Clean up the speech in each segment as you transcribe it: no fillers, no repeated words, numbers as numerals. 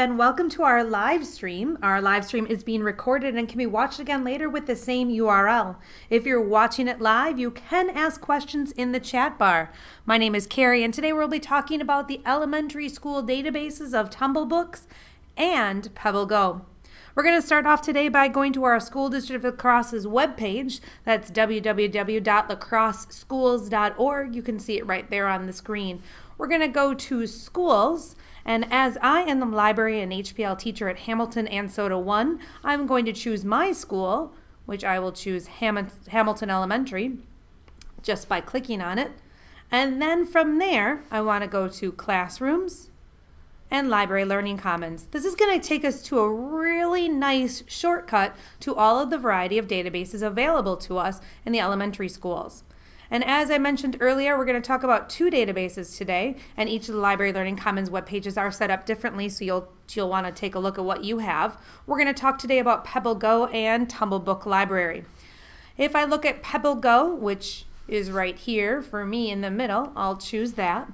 and welcome to our live stream. Our live stream is being recorded and can be watched again later with the same URL. If you're watching it live, you can ask questions in the chat bar. My name is Carrie, and today we'll be talking about the elementary school databases of Tumble Books and Pebble Go. We're going to start off today by going to our School District of La Crosse's webpage. That's www.lacrosseschools.org. You can see it right there on the screen. We're going to go to Schools, and as I am the library and HPL teacher at Hamilton and Soda 1, I'm going to choose my school, which I will choose Hamilton Elementary, just by clicking on it. And then from there, I want to go to Classrooms and Library Learning Commons. This is going to take us to a really nice shortcut to all of the variety of databases available to us in the elementary schools. And as I mentioned earlier, we're going to talk about two databases today, and each of the Library Learning Commons web pages are set up differently, so you'll want to take a look at what you have. We're going to talk today about Pebble Go and Tumble Book Library. If I look at Pebble Go, which is right here for me in the middle, I'll choose that.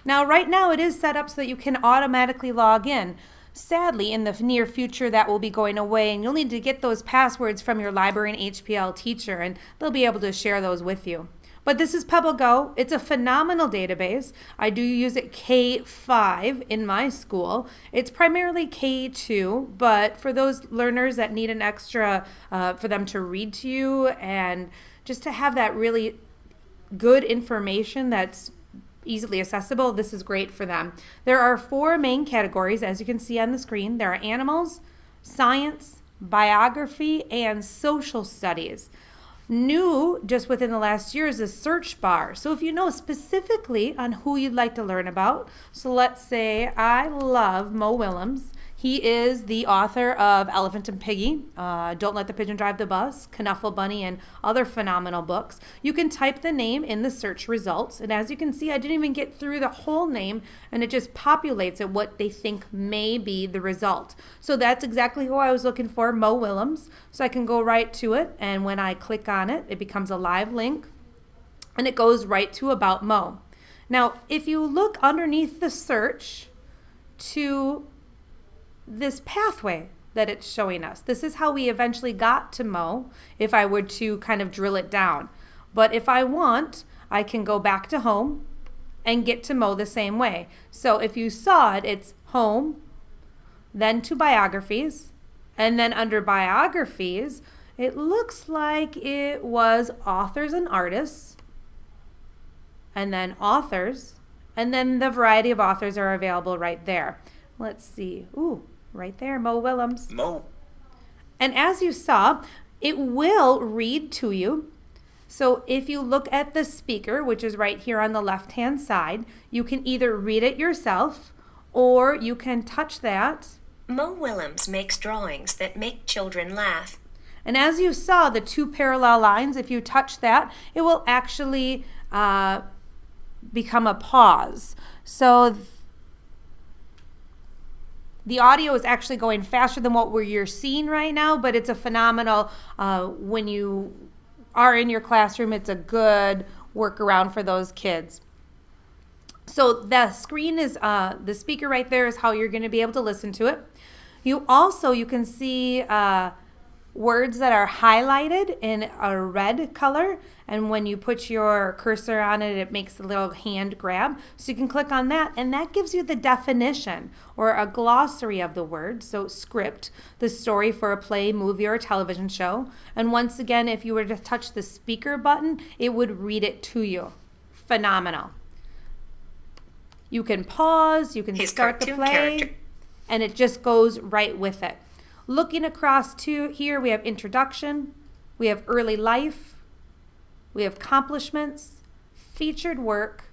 Now, right now it is set up so that you can automatically log in. Sadly, in the near future, that will be going away, and you'll need to get those passwords from your library and HPL teacher, and they'll be able to share those with you. But this is Pebble Go. It's a phenomenal database. I do use it K-5 in my school. It's primarily K-2, but for those learners that need an extra, for them to read to you and just to have that really good information that's easily accessible, this is great for them. There are 4 main categories, as you can see on the screen. There are animals, science, biography, and social studies. New, just within the last year, is the search bar. So if you know specifically on who you'd like to learn about, so let's say I love Mo Willems. He is the author of Elephant and Piggy, Don't Let the Pigeon Drive the Bus, Knuffle Bunny, and other phenomenal books. You can type the name in the search results, and as you can see, I didn't even get through the whole name, and it just populates at what they think may be the result. So that's exactly who I was looking for, Mo Willems. So I can go right to it, and when I click on it, it becomes a live link, and it goes right to AboutMo. Now, if you look underneath the search to this pathway that it's showing us. This is how we eventually got to Mo, if I were to kind of drill it down. But if I want, I can go back to home and get to Mo the same way. So if you saw it, it's home, then to biographies, and then under biographies, it looks like it was authors and artists, and then authors, and then the variety of authors are available right there. Let's see. Ooh, right there, Mo Willems. Mo. And as you saw, it will read to you. So if you look at the speaker, which is right here on the left-hand side, you can either read it yourself or you can touch that. Mo Willems makes drawings that make children laugh. And as you saw, the 2 parallel lines, if you touch that, it will actually become a pause. So the audio is actually going faster than what you're seeing right now, but it's a phenomenal, when you are in your classroom, it's a good workaround for those kids. So the screen is, the speaker right there is how you're going to be able to listen to it. You can see words that are highlighted in a red color, and when you put your cursor on it, it makes a little hand grab. So you can click on that, and that gives you the definition or a glossary of the word. So script, the story for a play, movie, or a television show. And once again, if you were to touch the speaker button, it would read it to you. Phenomenal. You can pause, you can start the play, and it just goes right with it. Looking across to here, we have introduction, we have early life, we have accomplishments, featured work,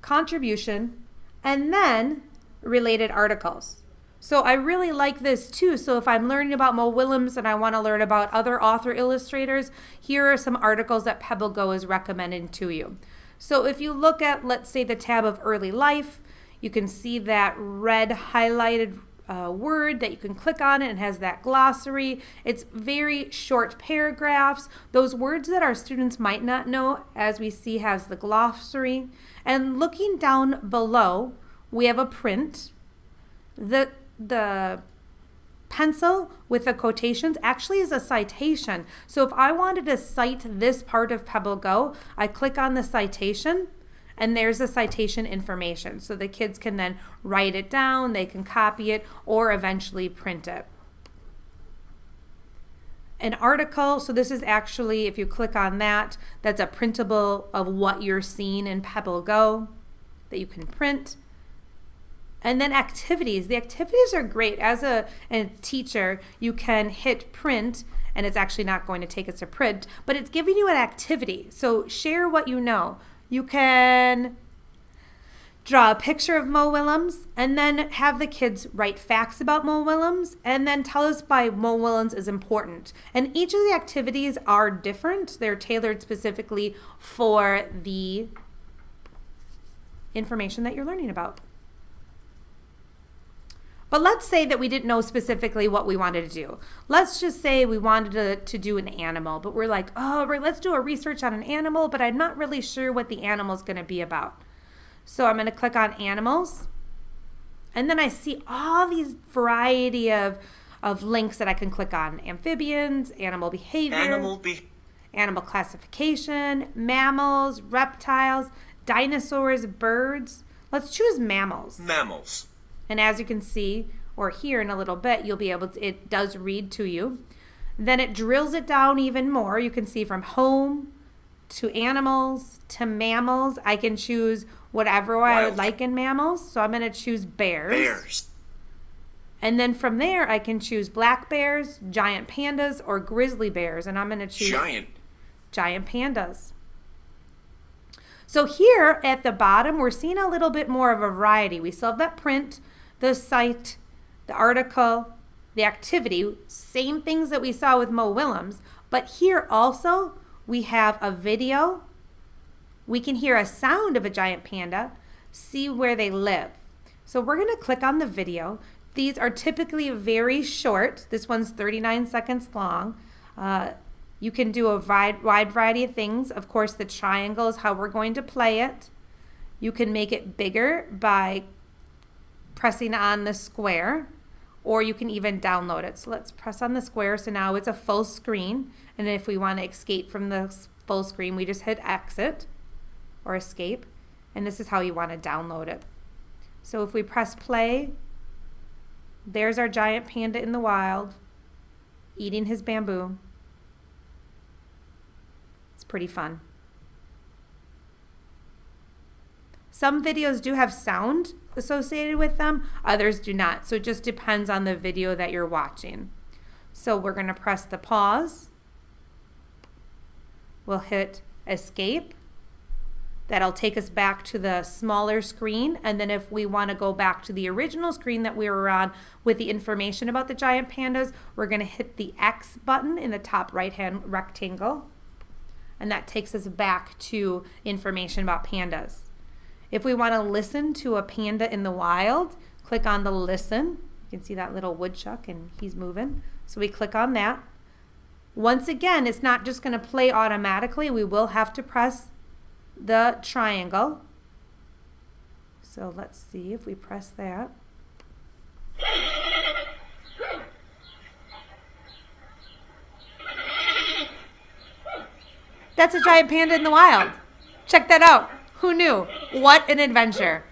contribution, and then related articles. So I really like this too. So if I'm learning about Mo Willems and I want to learn about other author illustrators, here are some articles that Pebble Go is recommending to you. So if you look at, let's say, the tab of early life, you can see that red highlighted word that you can click on it and has that glossary. It's very short paragraphs. Those words that our students might not know, as we see, has the glossary. And looking down below, we have a print. The the pencil with the quotations actually is a citation. So if I wanted to cite this part of Pebble Go, I click on the citation and there's the citation information. So the kids can then write it down, they can copy it, or eventually print it. An article, so this is actually, if you click on that, that's a printable of what you're seeing in Pebble Go that you can print. And then activities. The activities are great. As a teacher, you can hit print, and it's actually not going to take us to print, but it's giving you an activity. So share what you know. You can draw a picture of Mo Willems, and then have the kids write facts about Mo Willems, and then tell us why Mo Willems is important. And each of the activities are different. They're tailored specifically for the information that you're learning about. But let's say that we didn't know specifically what we wanted to do. Let's just say we wanted to do an animal, but we're like, oh, let's do a research on an animal, but I'm not really sure what the animal is going to be about. So I'm going to click on animals, and then I see all these variety of links that I can click on. Amphibians, animal behavior, animal classification, mammals, reptiles, dinosaurs, birds. Let's choose mammals. Mammals. And as you can see, or hear in a little bit, you'll be able to, it does read to you. Then it drills it down even more. You can see from home to animals to mammals. I can choose whatever I would like in mammals. So I'm going to choose bears. And then from there, I can choose black bears, giant pandas, or grizzly bears. And I'm going to choose giant pandas. So here at the bottom, we're seeing a little bit more of a variety. We still have that print, the site, the article, the activity, same things that we saw with Mo Willems, but here also we have a video. We can hear a sound of a giant panda, see where they live. So we're going to click on the video. These are typically very short. This one's 39 seconds long. You can do a wide variety of things. Of course, the triangle is how we're going to play it. You can make it bigger by pressing on the square, or you can even download it. So let's press on the square. So now it's a full screen. And if we want to escape from the full screen, we just hit exit or escape. And this is how you want to download it. So if we press play, there's our giant panda in the wild eating his bamboo. It's pretty fun. Some videos do have sound associated with them, others do not. So it just depends on the video that you're watching. So we're going to press the pause. We'll hit escape. That'll take us back to the smaller screen. And then if we want to go back to the original screen that we were on with the information about the giant pandas, we're going to hit the X button in the top right-hand rectangle. And that takes us back to information about pandas. If we want to listen to a panda in the wild, click on the listen. You can see that little woodchuck and he's moving. So we click on that. Once again, it's not just going to play automatically. We will have to press the triangle. So let's see if we press that. That's a giant panda in the wild. Check that out. Who knew? What an adventure.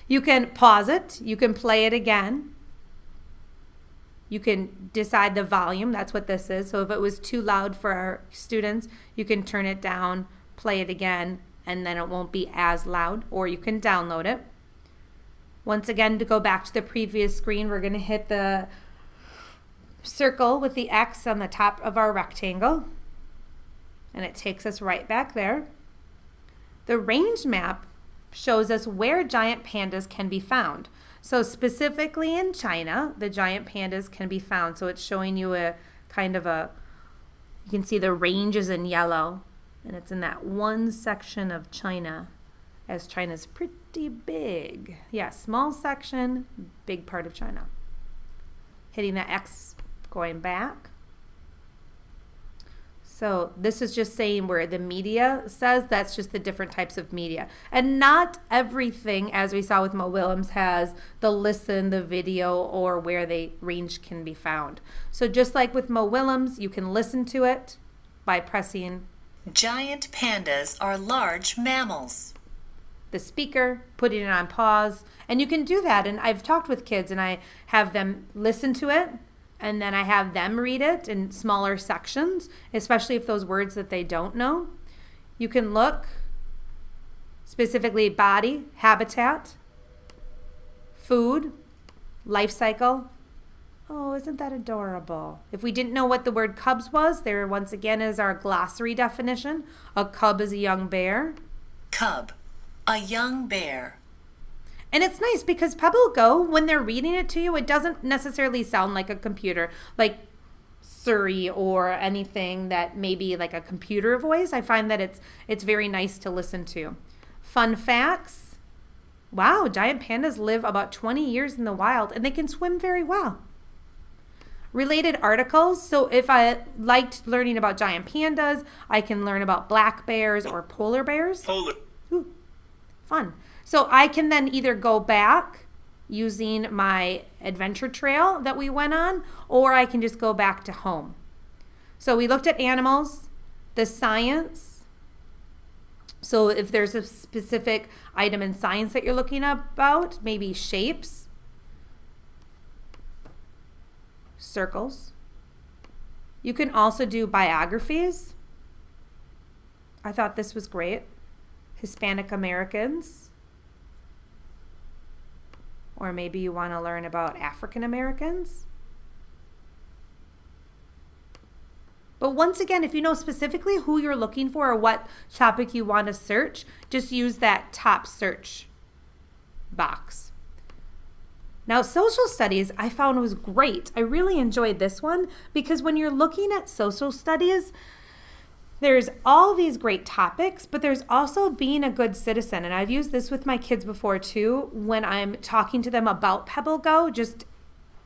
You can pause it. You can play it again. You can decide the volume. That's what this is. So if it was too loud for our students, you can turn it down, play it again, and then it won't be as loud. Or you can download it. Once again, to go back to the previous screen, we're going to hit the circle with the X on the top of our rectangle. And it takes us right back there. The range map shows us where giant pandas can be found. So specifically in China, the giant pandas can be found. So it's showing you a kind of a, you can see the range is in yellow, and it's in that one section of China, as China's pretty big. Yeah, small section, big part of China. Hitting the X, going back. So this is just saying where the media says that's just the different types of media. And not everything, as we saw with Mo Willems, has the listen, the video, or where the range can be found. So just like with Mo Willems, you can listen to it by pressing Giant pandas are large mammals. the speaker, putting it on pause, and you can do that. And I've talked with kids and I have them listen to it, and then I have them read it in smaller sections, especially if those words that they don't know. You can look specifically body, habitat, food, life cycle. Oh, isn't that adorable? If we didn't know what the word cubs was, there once again is our glossary definition. A cub is a young bear. Cub, a young bear. And it's nice because Pebble Go, when they're reading it to you, it doesn't necessarily sound like a computer, like Siri or anything that may be like a computer voice. I find that it's very nice to listen to. Fun facts. Wow, giant pandas live about 20 years in the wild and they can swim very well. Related articles. So if I liked learning about giant pandas, I can learn about black bears or polar bears. Ooh, fun. So I can then either go back using my adventure trail that we went on, or I can just go back to home. So we looked at animals, the science. So if there's a specific item in science that you're looking about, maybe shapes, circles. You can also do biographies. I thought this was great. Hispanic Americans. Or maybe you want to learn about African Americans. But once again, if you know specifically who you're looking for or what topic you want to search, just use that top search box. Now, social studies I found was great. I really enjoyed this one because when you're looking at social studies, there's all these great topics, but there's also being a good citizen. And I've used this with my kids before too, when I'm talking to them about Pebble Go, just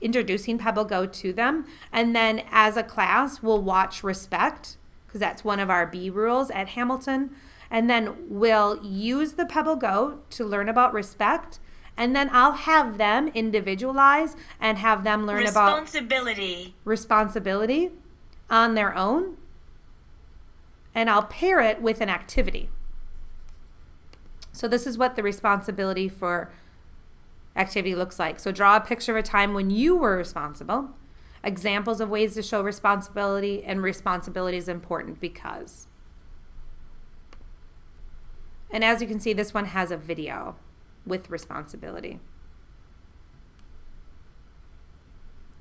introducing Pebble Go to them. And then as a class, we'll watch Respect, because that's one of our B rules at Hamilton. And then we'll use the Pebble Go to learn about respect. And then I'll have them individualize and have them learn about responsibility on their own. And I'll pair it with an activity. So this is what the responsibility for activity looks like. So draw a picture of a time when you were responsible. Examples of ways to show responsibility, and responsibility is important because. And as you can see, this one has a video with responsibility.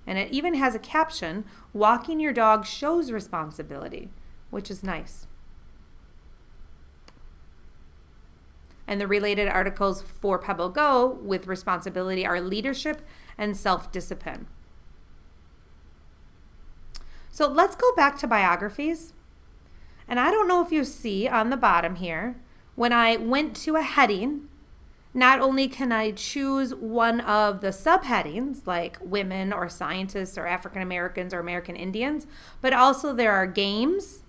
And it even has a caption, walking your dog shows responsibility, which is nice. And the related articles for Pebble Go with responsibility are leadership and self-discipline. So let's go back to biographies. And I don't know if you see on the bottom here, when I went to a heading, not only can I choose one of the subheadings like women or scientists or African Americans or American Indians, but also there are games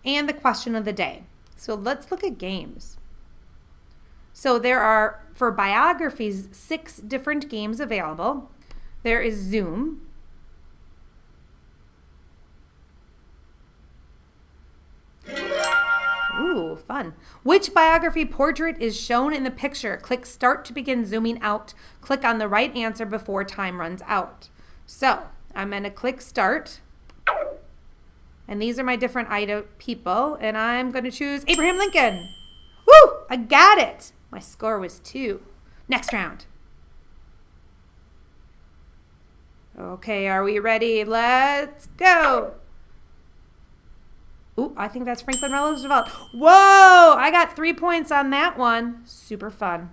and the question of the day. So let's look at games. So there are, for biographies, 6 different games available. There is Zoom. Ooh, fun. Which biography portrait is shown in the picture? Click Start to begin zooming out. Click on the right answer before time runs out. So I'm going to click Start. And these are my different people. And I'm going to choose Abraham Lincoln. Woo! I got it. My score was 2. Next round. Okay, are we ready? Let's go. Ooh, I think that's Franklin Roosevelt. Whoa! I got 3 points on that one. Super fun.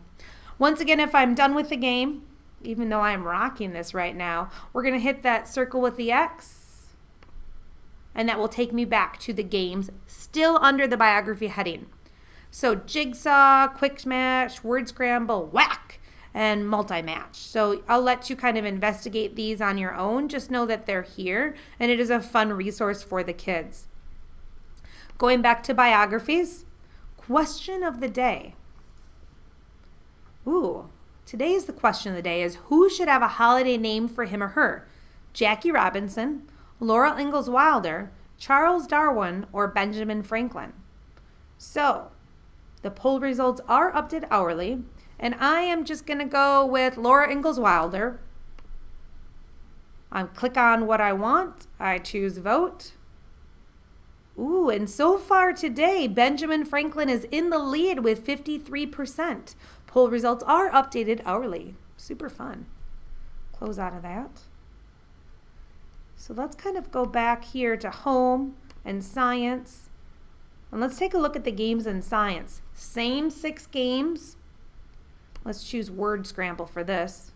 Once again, if I'm done with the game, even though I'm rocking this right now, we're going to hit that circle with the X. And that will take me back to the games still under the biography heading. So jigsaw, quick match, word scramble, whack, and multi-match. So I'll let you kind of investigate these on your own. Just know that they're here, and it is a fun resource for the kids. Going back to biographies, question of the day. Ooh, today's the question of the day is who should have a holiday named for him or her? Jackie Robinson, Laura Ingalls Wilder, Charles Darwin, or Benjamin Franklin? So, the poll results are updated hourly, and I am just going to go with Laura Ingalls Wilder. I click on what I want. I choose vote. Ooh, and so far today, Benjamin Franklin is in the lead with 53%. Poll results are updated hourly. Super fun. Close out of that. So let's kind of go back here to home and science. And let's take a look at the games in science. Same 6 games. Let's choose word scramble for this.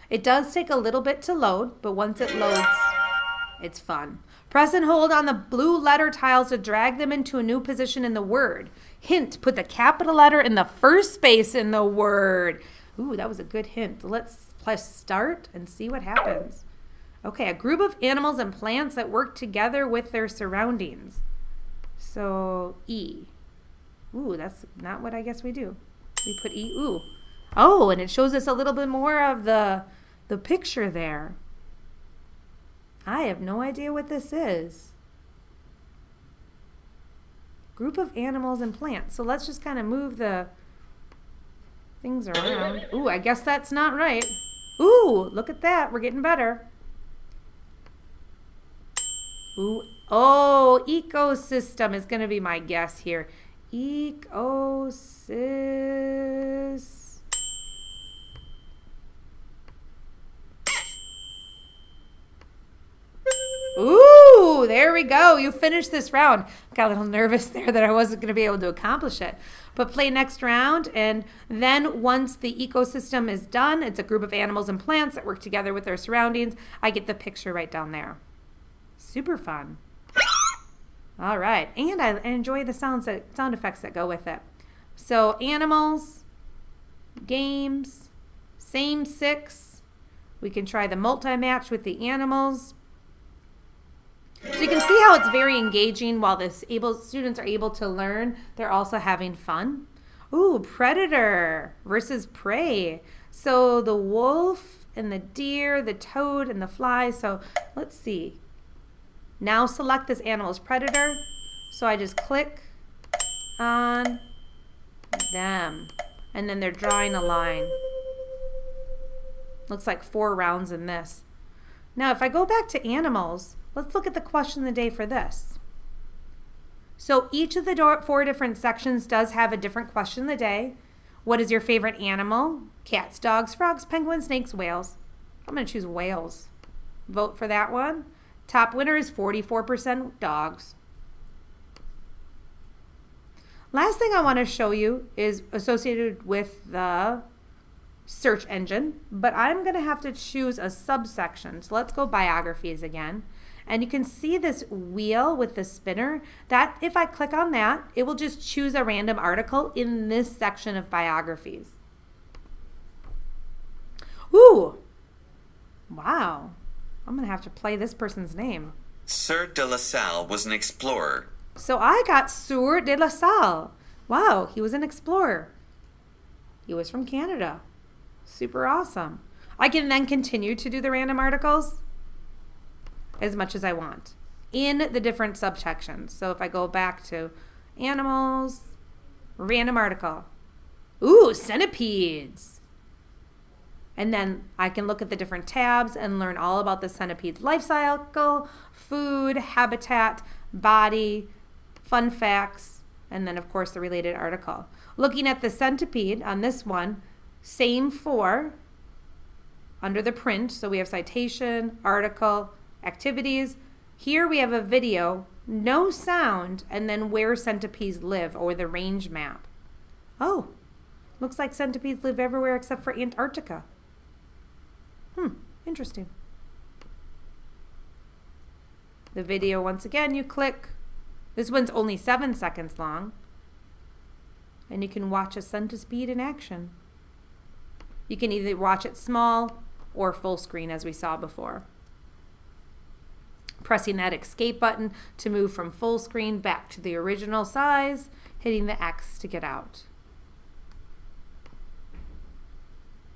It does take a little bit to load, but once it loads, it's fun. Press and hold on the blue letter tiles to drag them into a new position in the word. Hint, put the capital letter in the first space in the word. Ooh, that was a good hint. Let's press start and see what happens. Okay, a group of animals and plants that work together with their surroundings. So, E. Ooh, that's not what I guess we do. We put E. Ooh. Oh, and it shows us a little bit more of the picture there. I have no idea what this is. Group of animals and plants. So let's just kind of move the things around. Ooh, I guess that's not right. Ooh, look at that. We're getting better. Ooh, oh, ecosystem is going to be my guess here. Ecosystem. Ooh, there we go. You finished this round. Got a little nervous there that I wasn't going to be able to accomplish it. But play next round, and then once the ecosystem is done, it's a group of animals and plants that work together with their surroundings. I get the picture right down there. Super fun. All right, and I enjoy the sound effects that go with it. So animals, games, same 6. We can try the multi-match with the animals. So you can see how it's very engaging while the students are able to learn. They're also having fun. Ooh, predator versus prey. So the wolf and the deer, the toad and the fly. So let's see. Now select this animal as predator. So I just click on them. And then they're drawing a line. Looks like 4 rounds in this. Now if I go back to animals, let's look at the question of the day for this. So each of the 4 different sections does have a different question of the day. What is your favorite animal? Cats, dogs, frogs, penguins, snakes, whales. I'm going to choose whales. Vote for that one. Top winner is 44% dogs. Last thing I want to show you is associated with the search engine, but I'm going to have to choose a subsection. So let's go biographies again. And you can see this wheel with the spinner. That if I click on that, it will just choose a random article in this section of biographies. Ooh, wow. I'm going to have to play this person's name. Sieur de La Salle was an explorer. So I got Sieur de La Salle. Wow, he was an explorer. He was from Canada. Super awesome. I can then continue to do the random articles as much as I want in the different subsections. So if I go back to animals, random article. Ooh, centipedes. And then I can look at the different tabs and learn all about the centipede's life cycle, food, habitat, body, fun facts, and then of course the related article. Looking at the centipede on this one, same 4 under the print. So we have citation, article, activities. Here we have a video, no sound, and then where centipedes live or the range map. Oh, looks like centipedes live everywhere except for Antarctica. Interesting. The video, once again, you click. This one's only 7 seconds long. And you can watch a centipede in action. You can either watch it small or full screen as we saw before. pressing that escape button to move from full screen back to the original size, hitting the X to get out.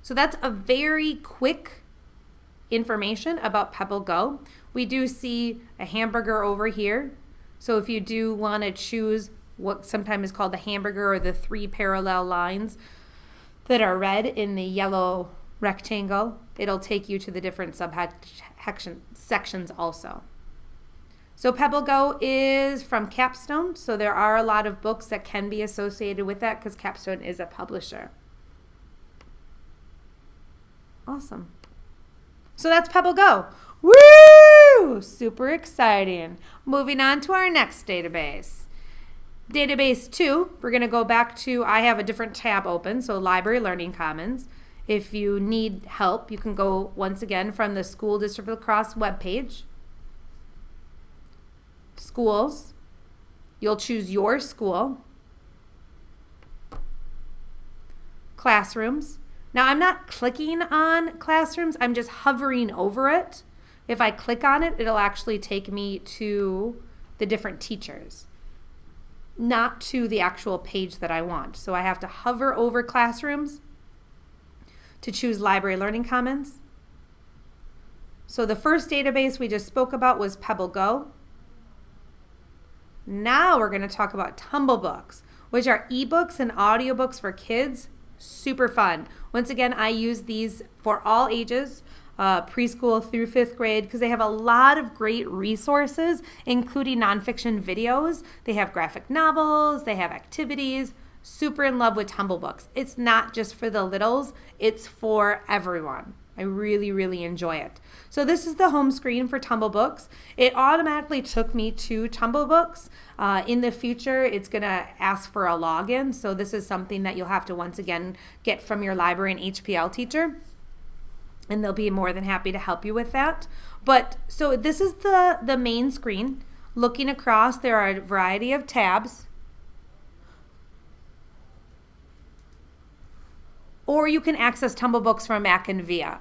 So that's a very quick information about Pebble Go. We do see a hamburger over here. So if you do want to choose what sometimes is called the hamburger or the 3 parallel lines that are red in the yellow rectangle, it'll take you to the different sections also. So Pebble Go is from Capstone, so there are a lot of books that can be associated with that because Capstone is a publisher. Awesome. So that's Pebble Go. Woo! Super exciting. Moving on to our next database. Database 2, we're going to go back to, I have a different tab open, so Library Learning Commons. If you need help, you can go once again from the School District of La Crosse webpage. Schools. You'll choose your school. Classrooms. Now I'm not clicking on classrooms, I'm just hovering over it. If I click on it, it'll actually take me to the different teachers, not to the actual page that I want. So I have to hover over classrooms to choose Library Learning Commons. So the first database we just spoke about was Pebble Go. Now we're going to talk about Tumble Books, which are ebooks and audiobooks for kids. Super fun. Once again, I use these for all ages, preschool through 5th grade, because they have a lot of great resources, including nonfiction videos. They have graphic novels, they have activities. Super in love with Tumble Books. It's not just for the littles, it's for everyone. I really, really enjoy it. So this is the home screen for Tumble Books. It automatically took me to Tumble Books. In the future, it's going to ask for a login. So this is something that you'll have to once again get from your library and HPL teacher. And they'll be more than happy to help you with that. But so this is the main screen. Looking across, there are a variety of tabs. Or you can access Tumble Books from Mac and VIA.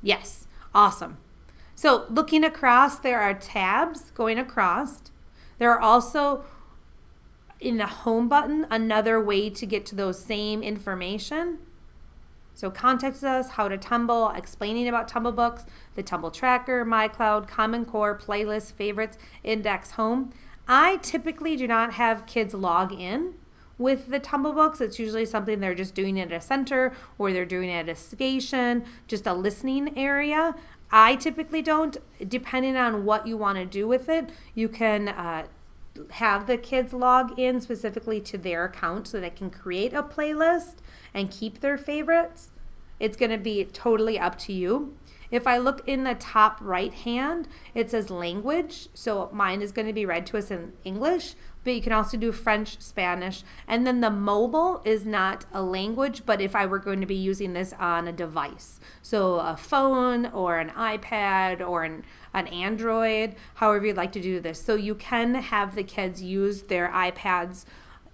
Yes, awesome. So looking across, there are tabs going across. There are also, in the home button, another way to get to those same information. So contact us, how to tumble, explaining about Tumble Books, the Tumble Tracker, My Cloud, Common Core, Playlists, Favorites, Index, Home. I typically do not have kids log in with the Tumble Books. It's usually something they're just doing at a center or they're doing it at a station, just a listening area. I typically don't. Depending on what you want to do with it, you can have the kids log in specifically to their account so they can create a playlist and keep their favorites. It's going to be totally up to you. If I look in the top right hand, it says language. So mine is going to be read to us in English, but you can also do French, Spanish. And then the mobile is not a language, but if I were going to be using this on a device. So a phone or an iPad or an Android, however you'd like to do this. So you can have the kids use their iPads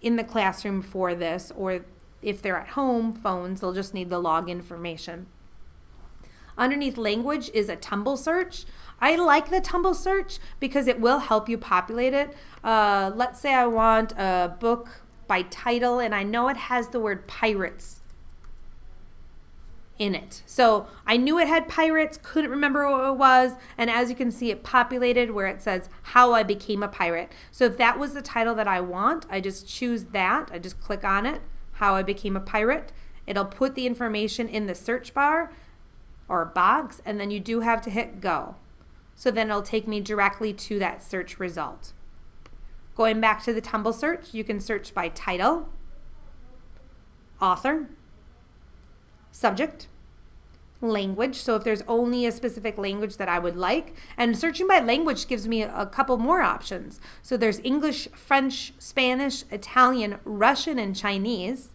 in the classroom for this, or if they're at home, phones, they'll just need the log information. Underneath language is a Tumble Search. I like the Tumble Search because it will help you populate it. Let's say I want a book by title and I know it has the word pirates in it. So I knew it had pirates, couldn't remember what it was, and as you can see, it populated where it says How I Became a Pirate. So if that was the title that I want, I just choose that. I just click on it, How I Became a Pirate. It'll put the information in the search bar or box, and then you do have to hit go. So then it'll take me directly to that search result. Going back to the Tumble Search, you can search by title, author, subject, language. So if there's only a specific language that I would like, and searching by language gives me a couple more options. So there's English, French, Spanish, Italian, Russian, and Chinese.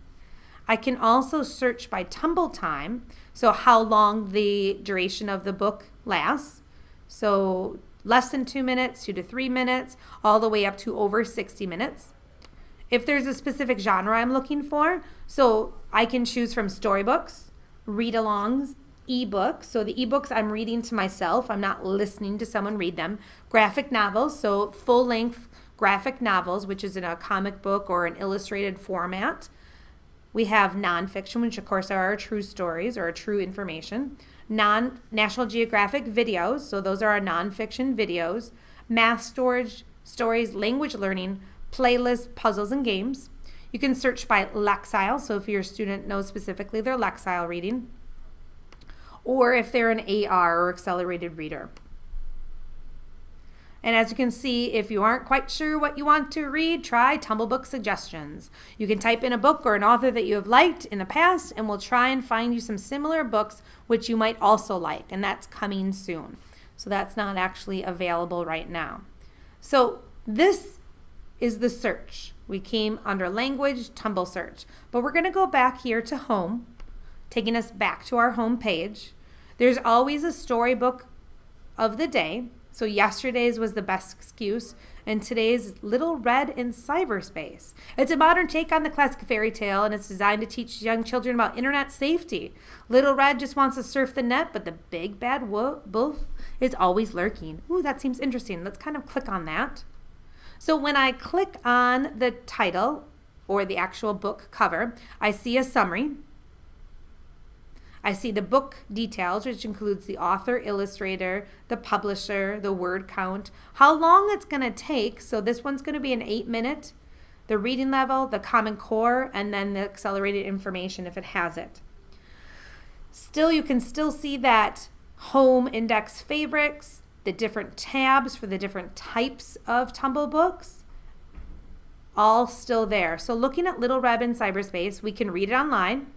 I can also search by tumble time, so how long the duration of the book lasts. So less than 2 minutes, 2 to 3 minutes, all the way up to over 60 minutes. If there's a specific genre I'm looking for, so I can choose from storybooks, read-alongs, ebooks. So the ebooks I'm reading to myself. I'm not listening to someone read them. Graphic novels, so full-length graphic novels, which is in a comic book or an illustrated format. We have nonfiction, which of course are our true stories or our true information. National Geographic videos, so those are our nonfiction videos. Math stories, language learning, playlists, puzzles, and games. You can search by Lexile, so if your student knows specifically their Lexile reading, or if they're an AR or accelerated reader. And as you can see, if you aren't quite sure what you want to read, try Tumble Book suggestions. You can type in a book or an author that you have liked in the past, and we'll try and find you some similar books which you might also like, and that's coming soon. So that's not actually available right now. So this is the search. We came under language, Tumble Search, but we're going to go back here to home, taking us back to our home page. There's always a storybook of the day. So yesterday's was the best excuse, and today's Little Red in Cyberspace. It's a modern take on the classic fairy tale, and it's designed to teach young children about internet safety. Little Red just wants to surf the net, but the big bad wolf is always lurking. Ooh, that seems interesting. Let's kind of click on that. So when I click on the title or the actual book cover, I see a summary. I see the book details, which includes the author, illustrator, the publisher, the word count, how long it's going to take. So this one's going to be an 8-minute, the reading level, the Common Core, and then the accelerated information if it has it. Still, you can still see that home index favorites, the different tabs for the different types of Tumble Books, all still there. So looking at Little Red in Cyberspace, we can read it online.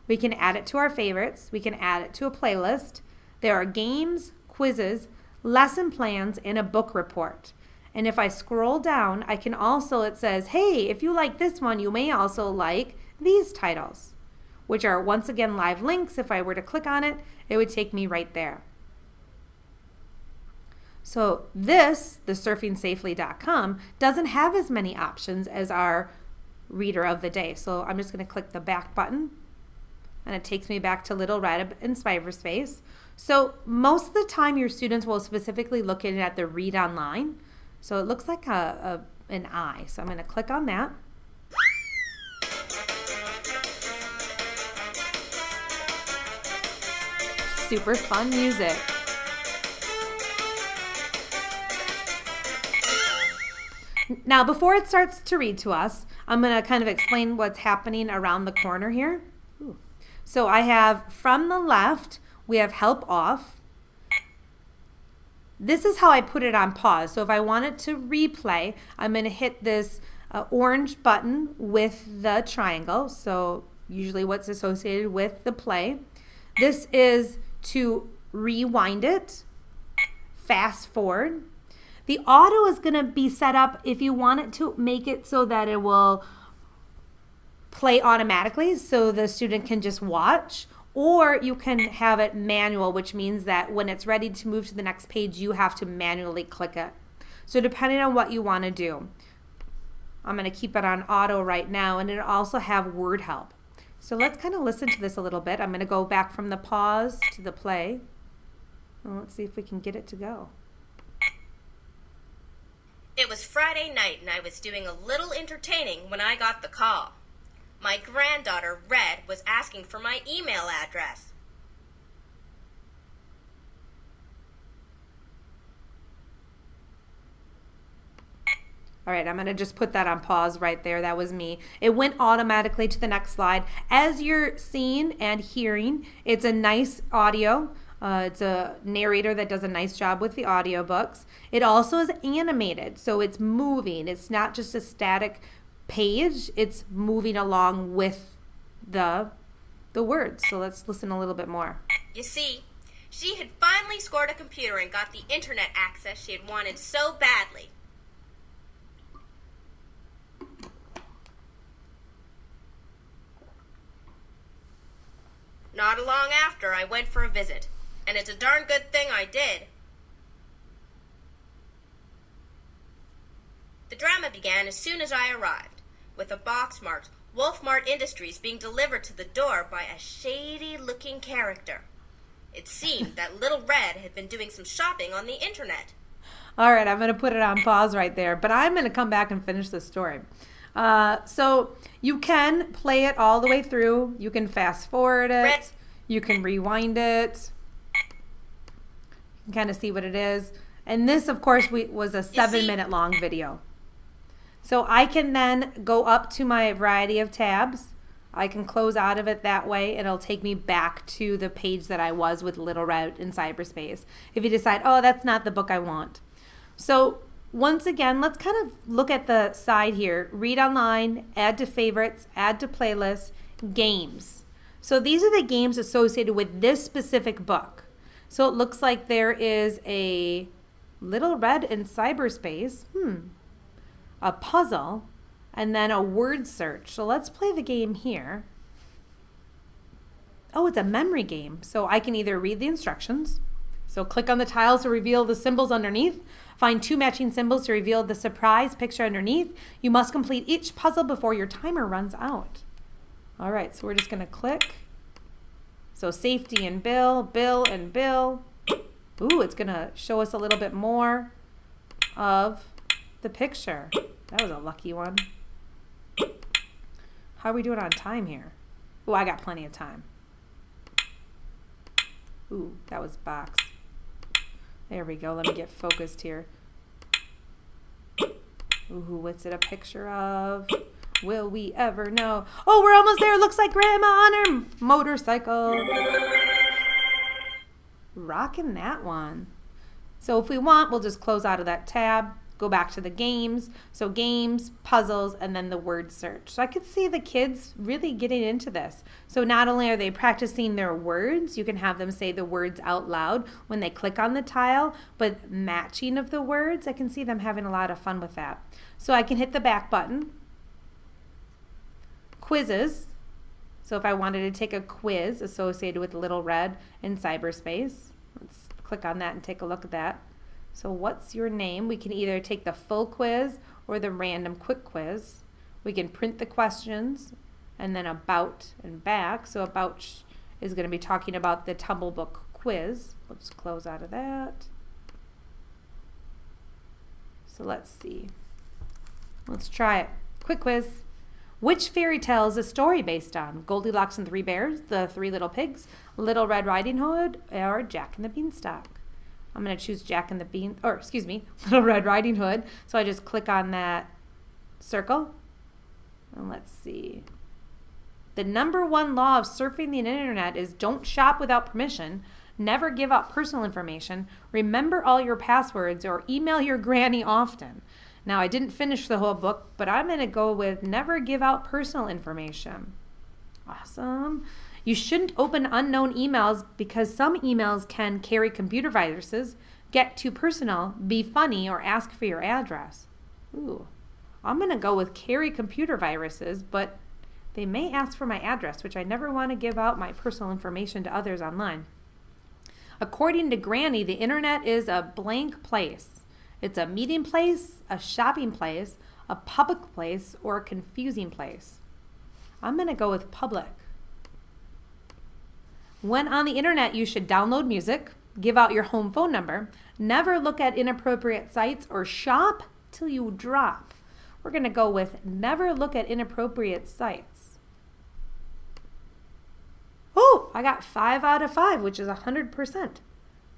We can add it to our favorites. We can add it to a playlist. There are games, quizzes, lesson plans, and a book report. And if I scroll down, I can also, it says, hey, if you like this one, you may also like these titles, which are once again live links. If I were to click on it, it would take me right there. So this, the surfingsafely.com, doesn't have as many options as our reader of the day. So I'm just going to click the back button, and it takes me back to Little Red in Cyberspace. So most of the time your students will specifically look at the read online. So it looks like an eye. So I'm going to click on that. Super fun music. Now before it starts to read to us, I'm going to kind of explain what's happening around the corner here. Ooh. So I have from the left, we have help off. This is how I put it on pause. So if I wanted to replay, I'm going to hit this orange button with the triangle. So usually what's associated with the play. This is to rewind it, fast forward. The auto is going to be set up if you want it to make it so that it will play automatically so the student can just watch, or you can have it manual, which means that when it's ready to move to the next page, you have to manually click it. So depending on what you want to do. I'm going to keep it on auto right now, and it'll also have word help. So let's kind of listen to this a little bit. I'm going to go back from the pause to the play. Well, let's see if we can get it to go. It was Friday night, and I was doing a little entertaining when I got the call. My granddaughter, Red, was asking for my email address. All right, I'm going to just put that on pause right there. That was me. It went automatically to the next slide. As you're seeing and hearing, it's a nice audio. It's a narrator that does a nice job with the audiobooks. It also is animated, so it's moving. It's not just a static page. It's moving along with the words. So let's listen a little bit more. You see, she had finally scored a computer and got the internet access she had wanted so badly. Not long after, I went for a visit, and it's a darn good thing I did. The drama began as soon as I arrived, with a box marked Wolfmart Industries being delivered to the door by a shady-looking character. It seemed that Little Red had been doing some shopping on the internet. All right, I'm going to put it on pause right there, but I'm going to come back and finish the story. So you can play it all the way through. You can fast forward it. You can rewind it. You can kind of see what it is. And this, of course, was a 7-minute long video. So I can then go up to my variety of tabs. I can close out of it that way. It'll take me back to the page that I was with Little Red in cyberspace. If you decide, oh, that's not the book I want. So once again, let's kind of look at the side here. Read online, add to favorites, add to playlists, games. So these are the games associated with this specific book. So it looks like there is a Little Red in cyberspace, a puzzle, and then a word search. So let's play the game here. Oh, it's a memory game. So I can either read the instructions. So click on the tiles to reveal the symbols underneath. Find 2 matching symbols to reveal the surprise picture underneath. You must complete each puzzle before your timer runs out. All right, so we're just gonna click. So safety and Bill, Bill and Bill. Ooh, it's gonna show us a little bit more of the picture. That was a lucky one. How are we doing on time here? Ooh, I got plenty of time. Ooh, that was box. There we go. Let me get focused here. Ooh, what's it a picture of? Will we ever know? Oh, we're almost there. Looks like Grandma on her motorcycle. Rocking that one. So if we want, we'll just close out of that tab, go back to the games. So games, puzzles, and then the word search. So I could see the kids really getting into this. So not only are they practicing their words, you can have them say the words out loud when they click on the tile, but matching of the words, I can see them having a lot of fun with that. So I can hit the back button. Quizzes. So if I wanted to take a quiz associated with Little Red in cyberspace, let's click on that and take a look at that. So what's your name? We can either take the full quiz or the random quick quiz. We can print the questions and then about and back. So about is going to be talking about the Tumble Book quiz. Let's close out of that. So let's see. Let's try it. Quick quiz. Which fairy tale is a story based on? Goldilocks and 3 Bears, The 3 Little Pigs, Little Red Riding Hood, or Jack and the Beanstalk? I'm going to choose Little Red Riding Hood. So I just click on that circle. And let's see. The #1 law of surfing the internet is don't shop without permission, never give out personal information, remember all your passwords, or email your granny often. Now, I didn't finish the whole book, but I'm going to go with never give out personal information. Awesome. You shouldn't open unknown emails because some emails can carry computer viruses, get too personal, be funny, or ask for your address. Ooh, I'm going to go with carry computer viruses, but they may ask for my address, which I never want to give out my personal information to others online. According to Granny, the internet is a blank place. It's a meeting place, a shopping place, a public place, or a confusing place. I'm going to go with public. When on the internet, you should download music, give out your home phone number, never look at inappropriate sites, or shop till you drop. We're going to go with never look at inappropriate sites. Oh, I got 5 out of 5, which is 100%.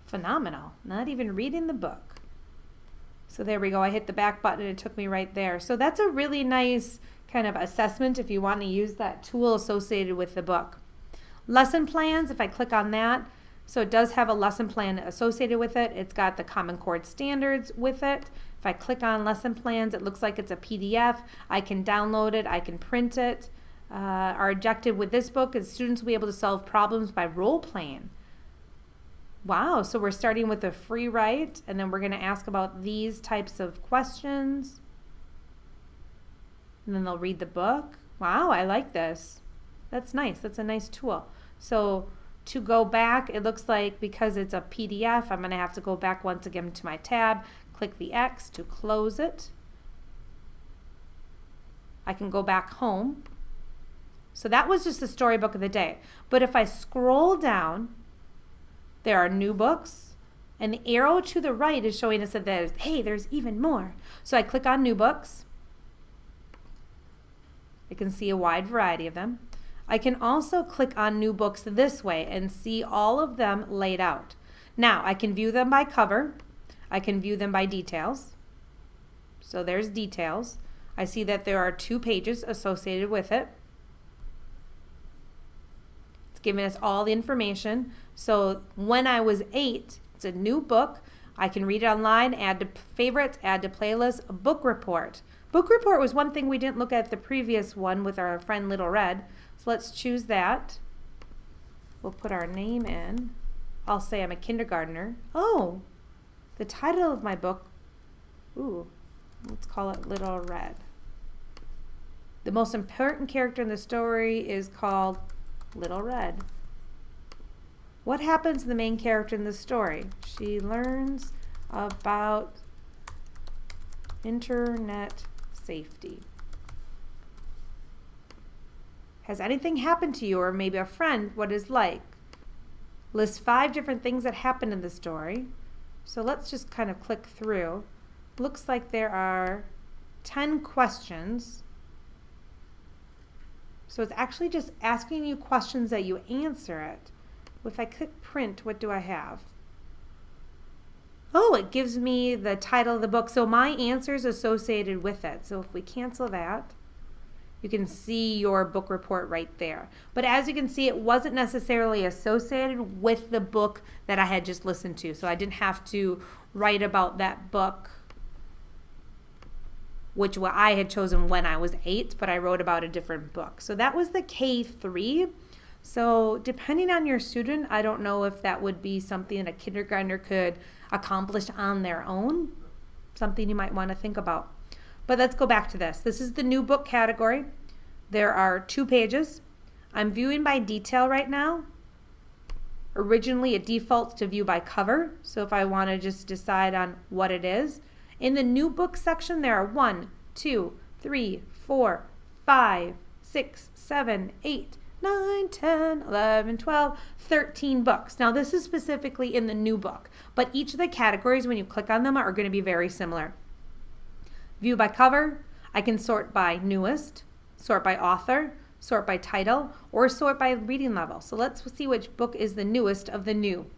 Phenomenal. Not even reading the book. So there we go. I hit the back button and it took me right there. So that's a really nice kind of assessment if you want to use that tool associated with the book. Lesson plans, if I click on that, so it does have a lesson plan associated with it. It's got the Common Core standards with it. If I click on lesson plans, it looks like it's a PDF. I can download it. I can print it. Our objective with this book is students will be able to solve problems by role playing. Wow, so we're starting with a free write, and then we're going to ask about these types of questions. And then they'll read the book. Wow, I like this. That's nice. That's a nice tool. So to go back, it looks like because it's a PDF, I'm going to have to go back once again to my tab, click the X to close it. I can go back home. So that was just the storybook of the day. But if I scroll down there are new books, and the arrow to the right is showing us that there's even more. So I click on new books. I can see a wide variety of them. I can also click on new books this way and see all of them laid out. Now, I can view them by cover. I can view them by details. So there's details. I see that there are 2 pages associated with it. It's giving us all the information. So when I was 8, it's a new book. I can read it online, add to favorites, add to playlists, a book report. Book report was one thing we didn't look at the previous one with our friend Little Red. So let's choose that. We'll put our name in. I'll say I'm a kindergartner. Oh, the title of my book, let's call it Little Red. The most important character in the story is called Little Red. What happens to the main character in the story? She learns about internet safety. Has anything happened to you or maybe a friend? What is like? List 5 different things that happened in the story. So let's just kind of click through. Looks like there are 10 questions. So it's actually just asking you questions that you answer it. If I click print, what do I have? Oh, it gives me the title of the book. So my answer is associated with it. So if we cancel that, you can see your book report right there. But as you can see, it wasn't necessarily associated with the book that I had just listened to. So I didn't have to write about that book, which I had chosen when I was 8, but I wrote about a different book. So that was the K3. So depending on your student, I don't know if that would be something that a kindergartner could accomplish on their own, something you might want to think about. But let's go back to this. This is the new book category. There are 2 pages. I'm viewing by detail right now. Originally, it defaults to view by cover. So if I want to just decide on what it is. In the new book section, there are 1, 2, 3, 4, 5, 6, 7, 8, 9, 10, 11, 12, 13 books. Now this is specifically in the new book, but each of the categories when you click on them are going to be very similar. View by cover, I can sort by newest, sort by author, sort by title, or sort by reading level. So let's see which book is the newest of the new.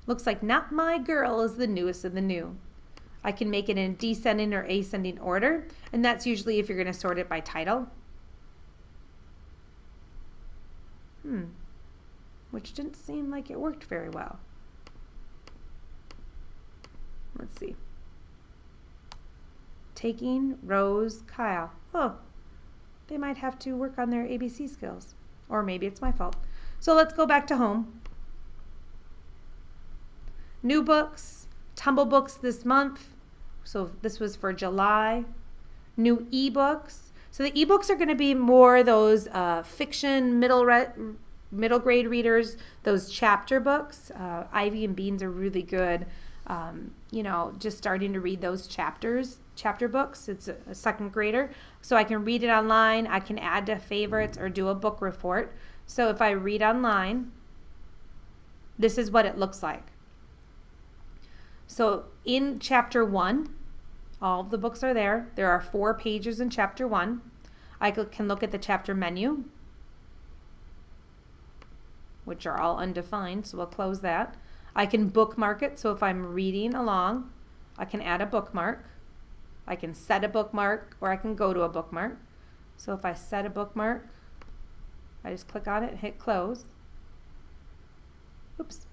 Looks like Not My Girl is the newest of the new. I can make it in descending or ascending order, and that's usually if you're going to sort it by title. Which didn't seem like it worked very well. Let's see. Taking Rose Kyle. Oh, they might have to work on their ABC skills. Or maybe it's my fault. So let's go back to home. New books, Tumble Books this month. So this was for July. New ebooks. So the ebooks are going to be more those fiction, middle grade readers, those chapter books. Ivy and Beans are really good. Just starting to read those chapter books. It's a 2nd grader. So I can read it online. I can add to favorites or do a book report. So if I read online, this is what it looks like. So in chapter 1, all of the books are there. There are 4 pages in chapter 1. I can look at the chapter menu, which are all undefined, so we'll close that. I can bookmark it, so if I'm reading along, I can add a bookmark. I can set a bookmark, or I can go to a bookmark. So if I set a bookmark, I just click on it and hit close. Oops.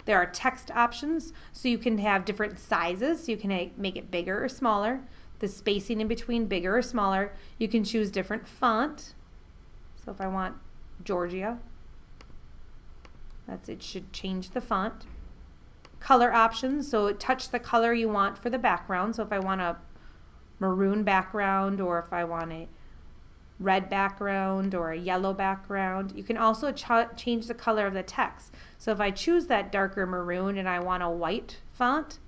There are text options, so you can have different sizes. So you can make it bigger or smaller. The spacing in between bigger or smaller. You can choose different font. So if I want Georgia, it should change the font. Color options, so touch the color you want for the background. So if I want a maroon background, or if I want a red background or a yellow background. You can also change the color of the text. So if I choose that darker maroon and I want a white font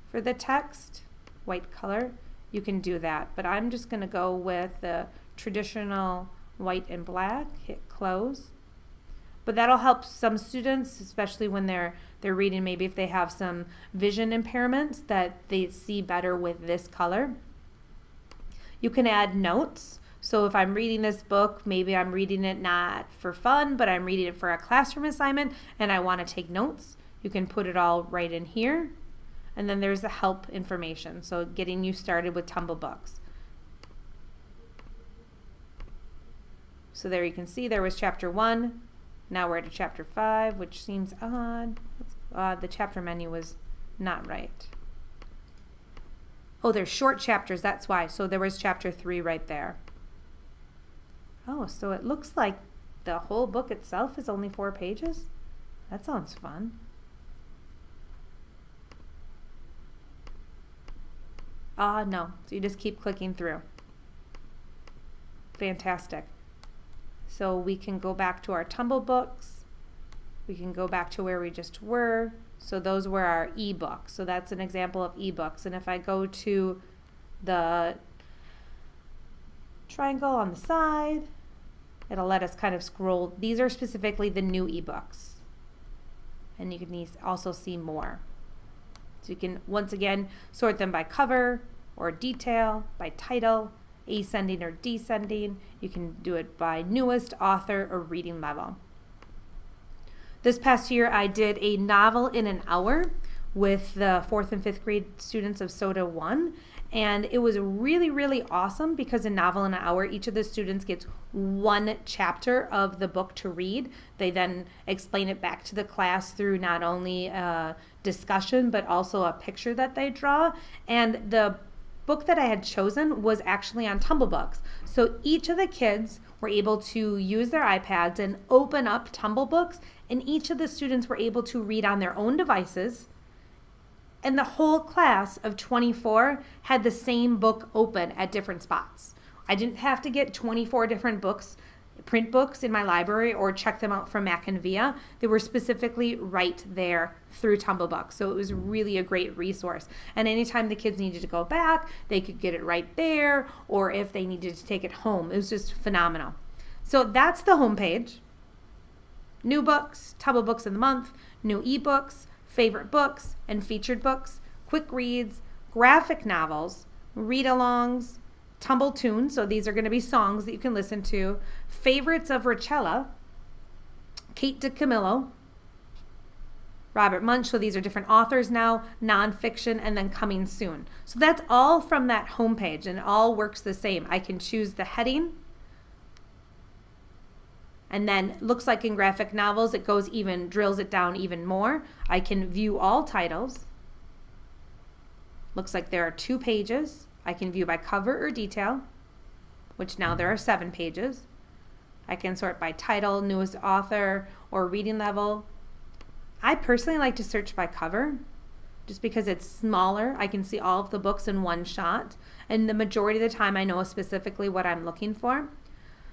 for the text, white color, you can do that. But I'm just going to go with the traditional white and black, hit close. but that'll help some students, especially when they're reading, maybe if they have some vision impairments, that they see better with this color. You can add notes. So if I'm reading this book, maybe I'm reading it not for fun, but I'm reading it for a classroom assignment and I want to take notes. You can put it all right in here. And then there's the help information. So getting you started with Tumble Books. So there you can see there was chapter 1. Now we're at chapter 5, which seems odd. The chapter menu was not right. Oh, there's short chapters, that's why. So there was chapter 3 right there. Oh, so it looks like the whole book itself is only 4 pages? That sounds fun. No. So you just keep clicking through. Fantastic. So we can go back to our Tumble Books. We can go back to where we just were. So those were our ebooks. So that's an example of ebooks. And if I go to the triangle on the side, it'll let us kind of scroll. These are specifically the new ebooks. And you can also see more. So you can, once again, sort them by cover or detail, by title, ascending or descending. You can do it by newest, author, or reading level. This past year, I did a novel in an hour with the 4th and 5th grade students of SOTA 1. And it was really, really awesome because a novel in an hour, each of the students gets 1 chapter of the book to read. They then explain it back to the class through not only a discussion, but also a picture that they draw. And the book that I had chosen was actually on Tumble Books. So each of the kids were able to use their iPads and open up Tumble Books, and each of the students were able to read on their own devices. And the whole class of 24 had the same book open at different spots. I didn't have to get 24 different books, print books in my library, or check them out from Mac and Via. They were specifically right there through Tumble Books. So it was really a great resource. And anytime the kids needed to go back, they could get it right there, or if they needed to take it home. It was just phenomenal. So that's the homepage. New books, Tumble Books of the Month, new ebooks, favorite books and featured books, quick reads, graphic novels, read-alongs, Tumble tunes, so these are going to be songs that you can listen to, favorites of Rachella, Kate DiCamillo, Robert Munch, so these are different authors now, nonfiction, and then coming soon. So that's all from that homepage, and it all works the same. I can choose the heading, and then looks like in graphic novels, it goes even, drills it down even more. I can view all titles. Looks like there are 2 pages. I can view by cover or detail, which now there are 7 pages. I can sort by title, newest author, or reading level. I personally like to search by cover just because it's smaller. I can see all of the books in one shot, and the majority of the time I know specifically what I'm looking for.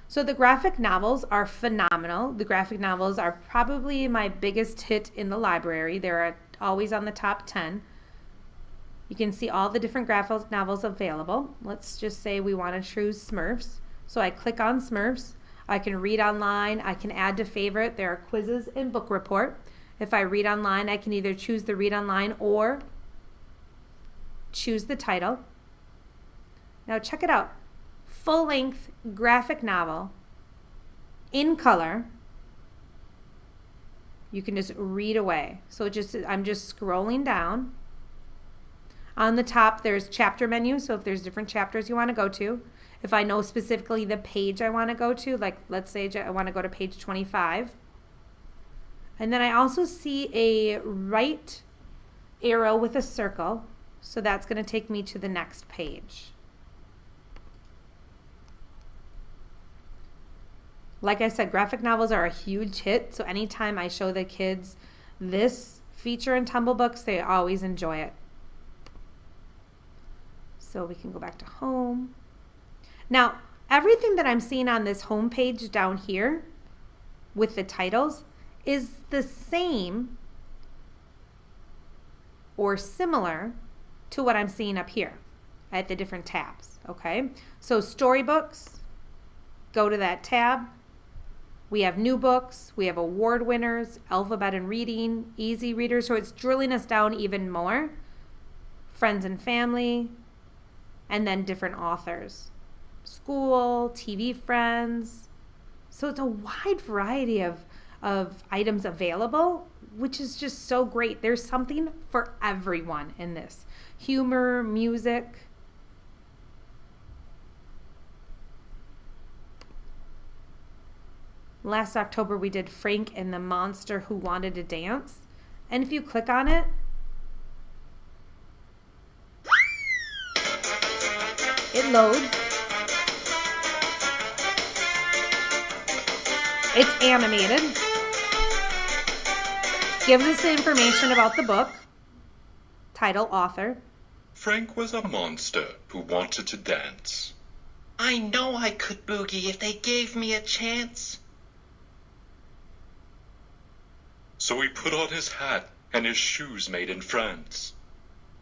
So the graphic novels are phenomenal. The graphic novels are probably my biggest hit in the library. They're always on the top 10. You can see all the different graphic novels available. Let's just say we want to choose Smurfs. So I click on Smurfs. I can read online. I can add to favorite. There are quizzes and book report. If I read online, I can either choose the read online or choose the title. Now check it out. Full-length graphic novel in color. You can just read away. So I'm just scrolling down. On the top, there's chapter menu, so if there's different chapters you want to go to. If I know specifically the page I want to go to, like let's say I want to go to page 25. And then I also see a right arrow with a circle, so that's going to take me to the next page. Like I said, graphic novels are a huge hit, so anytime I show the kids this feature in Tumble Books, they always enjoy it. So we can go back to home. Now, everything that I'm seeing on this home page down here with the titles is the same or similar to what I'm seeing up here at the different tabs, okay? So storybooks, go to that tab. We have new books, we have award winners, alphabet and reading, easy readers, so it's drilling us down even more. Friends and family, and then different authors. School, TV friends. So it's a wide variety of items available, which is just so great. There's something for everyone in this. Humor, music. Last October we did Frank and the Monster Who Wanted to Dance. And if you click on it, it loads. It's animated. Gives us the information about the book. Title, author. Frank was a monster who wanted to dance. I know I could boogie if they gave me a chance. So he put on his hat and his shoes made in France,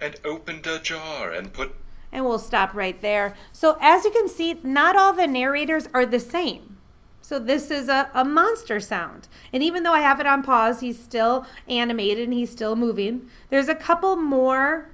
and opened a jar and put... And we'll stop right there. So as you can see, not all the narrators are the same. So this is a monster sound. And even though I have it on pause, he's still animated and he's still moving. There's a couple more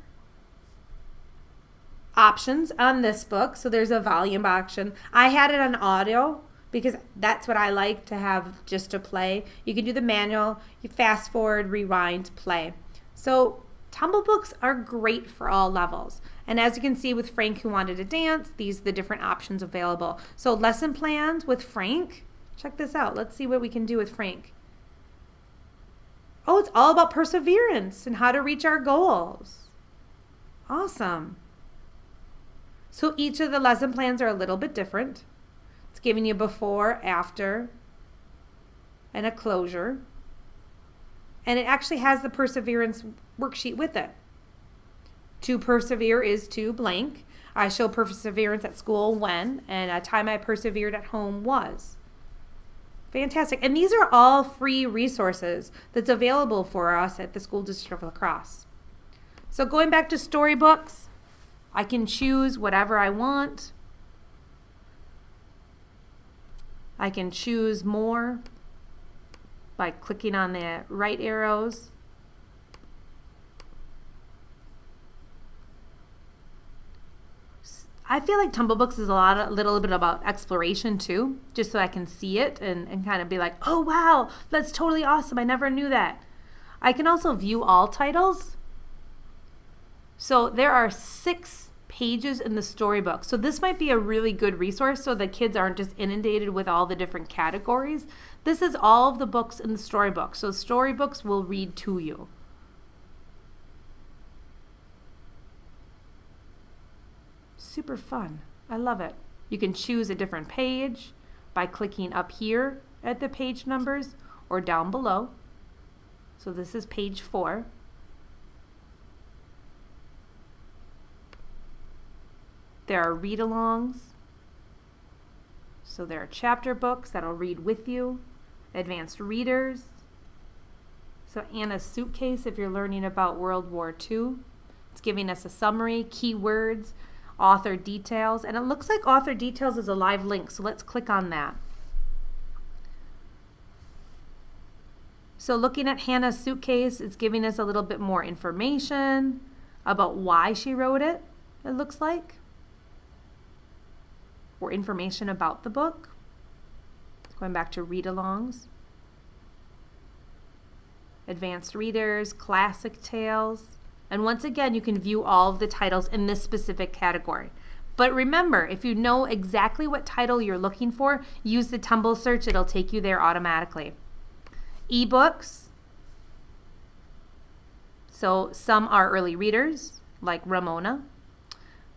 options on this book. So there's a volume option. I had it on audio because that's what I like to have just to play. You can do the manual, you fast forward, rewind, play. So Tumble Books are great for all levels. And as you can see with Frank Who Wanted to Dance, these are the different options available. So lesson plans with Frank, check this out. Let's see what we can do with Frank. Oh, it's all about perseverance and how to reach our goals. Awesome. So each of the lesson plans are a little bit different. It's giving you before, after, and a closure. And it actually has the perseverance worksheet with it. To persevere is to blank. I show perseverance at school when, and a time I persevered at home was. Fantastic. And these are all free resources that's available for us at the School District of La Crosse. So going back to storybooks, I can choose whatever I want. I can choose more by clicking on the right arrows. I feel like Tumble Books is a little bit about exploration too, just so I can see it and kind of be like, oh wow, that's totally awesome. I never knew that. I can also view all titles. So there are 6 pages in the storybook. So this might be a really good resource so the kids aren't just inundated with all the different categories. This is all of the books in the storybook. So storybooks will read to you. Super fun. I love it. You can choose a different page by clicking up here at the page numbers or down below. So this is page 4. There are read-alongs. So there are chapter books that'll read with you. Advanced readers. So Anna's Suitcase if you're learning about World War II. It's giving us a summary, keywords, author details, and it looks like author details is a live link, so let's click on that. So looking at Hannah's Suitcase, it's giving us a little bit more information about why she wrote it, it looks like, or information about the book. Going back to read-alongs, advanced readers, classic tales. And once again, you can view all of the titles in this specific category. But remember, if you know exactly what title you're looking for, use the Tumble Search. It'll take you there automatically. Ebooks. So some are early readers, like Ramona.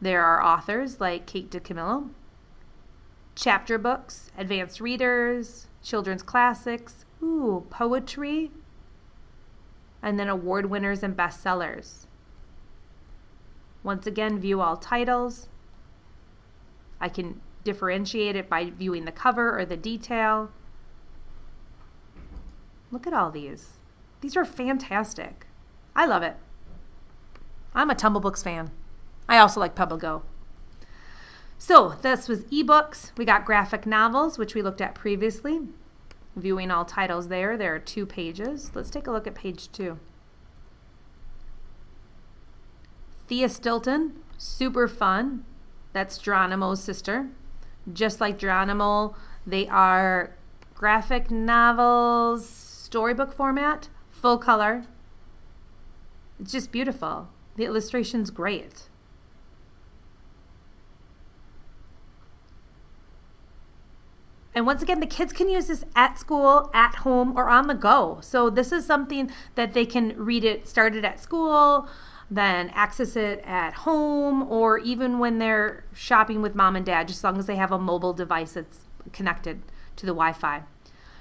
There are authors like Kate DiCamillo. Chapter books, advanced readers, children's classics, poetry, and then award winners and bestsellers. Once again, view all titles. I can differentiate it by viewing the cover or the detail. Look at all these. These are fantastic. I love it. I'm a Tumble Books fan. I also like Pebble Go. So this was ebooks. We got graphic novels, which we looked at previously. Viewing all titles there. There are 2 pages. Let's take a look at page 2. Thea Stilton, super fun. That's Geronimo's sister. Just like Geronimo, they are graphic novels, storybook format, full color. It's just beautiful. The illustration's great. And once again, the kids can use this at school, at home, or on the go. So this is something that they can read it, start it at school, then access it at home, or even when they're shopping with mom and dad, just as long as they have a mobile device that's connected to the Wi-Fi.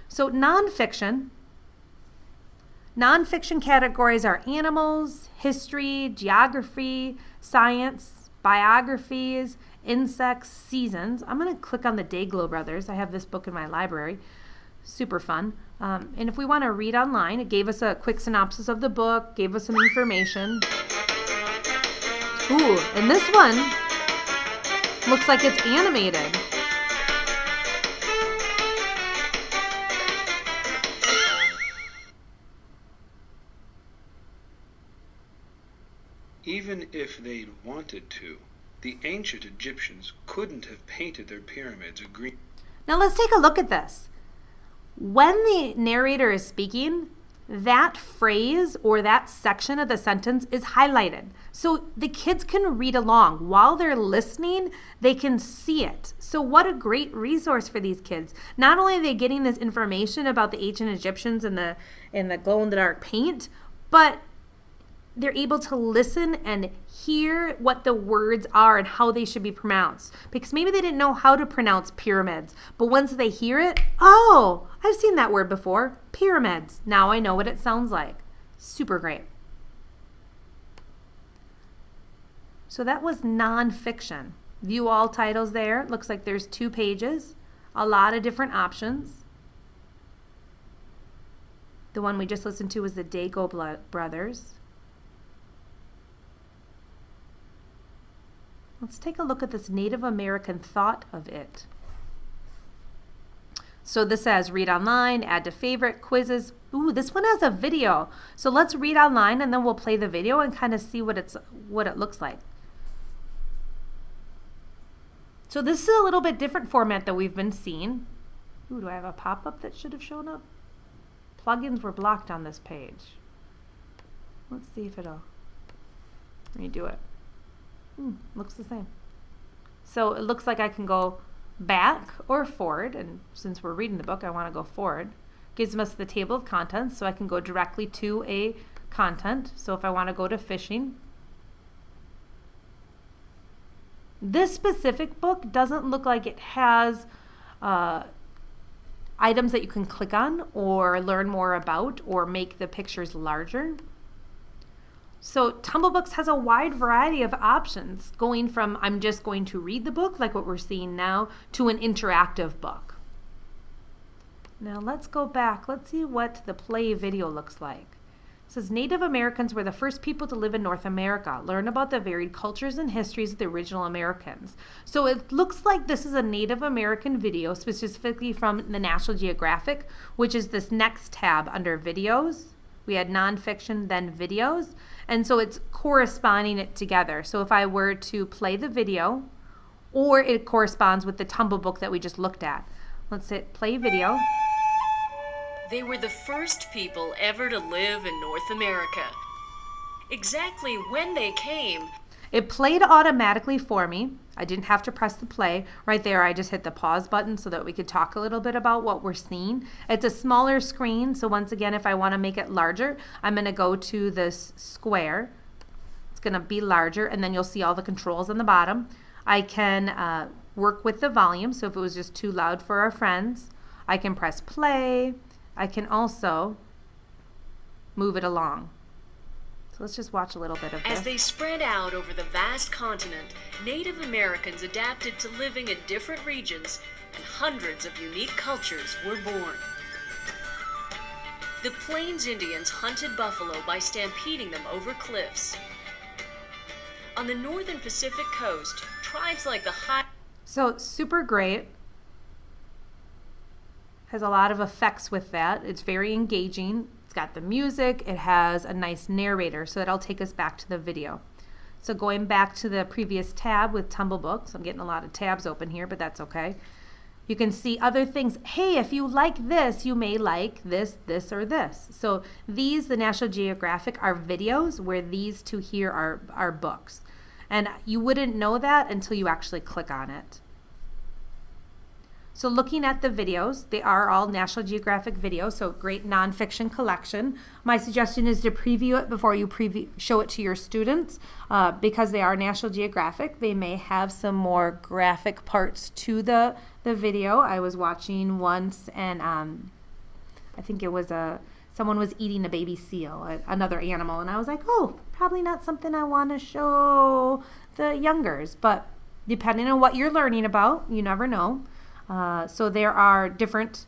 So nonfiction categories are animals, history, geography, science, biographies, insects, seasons. I'm going to click on the Dayglow Brothers. I have this book in my library. Super fun. And if we want to read online, it gave us a quick synopsis of the book, gave us some information. Ooh, and this one looks like it's animated. Even if they'd wanted to, the ancient Egyptians couldn't have painted their pyramids a green. Now let's take a look at this. When the narrator is speaking, that phrase or that section of the sentence is highlighted. So the kids can read along. While they're listening, they can see it. So what a great resource for these kids. Not only are they getting this information about the ancient Egyptians and the glow-in-the-dark paint, but they're able to listen and hear what the words are and how they should be pronounced. Because maybe they didn't know how to pronounce pyramids, but once they hear it, oh, I've seen that word before, pyramids. Now I know what it sounds like. Super great. So that was nonfiction. View all titles there. Looks like there's 2 pages, a lot of different options. The one we just listened to was the Dayglow Brothers. Let's take a look at this Native American thought of it. So this says read online, add to favorite, quizzes. Ooh, this one has a video. So let's read online and then we'll play the video and kind of see what it looks like. So this is a little bit different format that we've been seeing. Ooh, do I have a pop-up that should have shown up? Plugins were blocked on this page. Let's see if it'll redo it. Looks the same. So it looks like I can go back or forward, and since we're reading the book, I want to go forward. Gives us the table of contents, so I can go directly to a content. So if I want to go to fishing, this specific book doesn't look like it has items that you can click on or learn more about or make the pictures larger. So Tumble Books has a wide variety of options, going from I'm just going to read the book, like what we're seeing now, to an interactive book. Now let's go back. Let's see what the play video looks like. It says Native Americans were the first people to live in North America. Learn about the varied cultures and histories of the original Americans. So it looks like this is a Native American video, specifically from the National Geographic, which is this next tab under videos. We had nonfiction, then videos. And so it's corresponding it together. So if I were to play the video, or it corresponds with the Tumble book that we just looked at. Let's hit play video. They were the first people ever to live in North America. Exactly when they came. It played automatically for me. I didn't have to press the play. Right there, I just hit the pause button so that we could talk a little bit about what we're seeing. It's a smaller screen, so once again, if I want to make it larger, I'm going to go to this square. It's going to be larger, and then you'll see all the controls on the bottom. I can work with the volume, so if it was just too loud for our friends, I can press play. I can also move it along. Let's just watch a little bit of this. As they spread out over the vast continent, Native Americans adapted to living in different regions, and hundreds of unique cultures were born. The Plains Indians hunted buffalo by stampeding them over cliffs. On the northern Pacific coast, tribes like the So super great. Has a lot of effects with that. It's very engaging. It's got the music. It has a nice narrator, so that'll take us back to the video. So going back to the previous tab with Tumble Books, I'm getting a lot of tabs open here, but that's okay. You can see other things. Hey, if you like this, you may like this, this, or this. So these, the National Geographic, are videos, where these two here are books. And you wouldn't know that until you actually click on it. So looking at the videos, they are all National Geographic videos, so great nonfiction collection. My suggestion is to preview it before you show it to your students. Because they are National Geographic, they may have some more graphic parts to the video. I was watching once, and I think it was someone was eating a baby seal, another animal, and I was like, oh, probably not something I want to show the youngers. But depending on what you're learning about, you never know. So there are different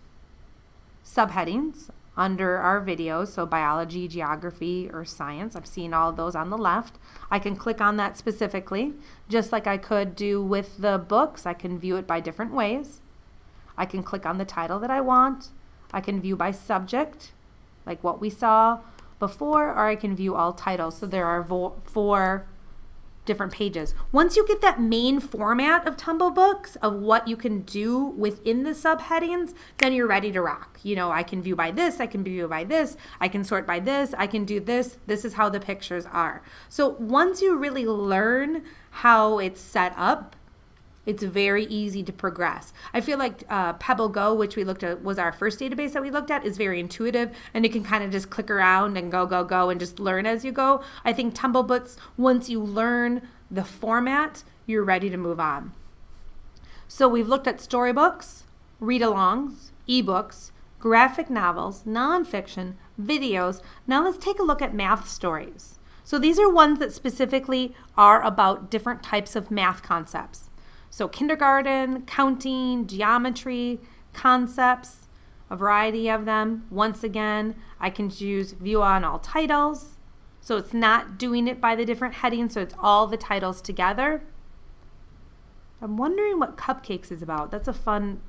subheadings under our videos, so biology, geography, or science. I've seen all of those on the left. I can click on that specifically, just like I could do with the books. I can view it by different ways. I can click on the title that I want. I can view by subject, like what we saw before, or I can view all titles. So there are 4 different pages. Once you get that main format of Tumble Books, of what you can do within the subheadings, then you're ready to rock. You know, I can view by this, I can view by this, I can sort by this, I can do this. This is how the pictures are. So once you really learn how it's set up, it's very easy to progress. I feel like Pebble Go, which we looked at, was our first database that we looked at, is very intuitive, and you can kind of just click around and go, and just learn as you go. I think Tumble Books, once you learn the format, you're ready to move on. So we've looked at storybooks, read-alongs, ebooks, graphic novels, nonfiction, videos. Now let's take a look at math stories. So these are ones that specifically are about different types of math concepts. So kindergarten, counting, geometry, concepts, a variety of them. Once again, I can choose view on all titles. So it's not doing it by the different headings, so it's all the titles together. I'm wondering what Cupcakes is about. That's a fun,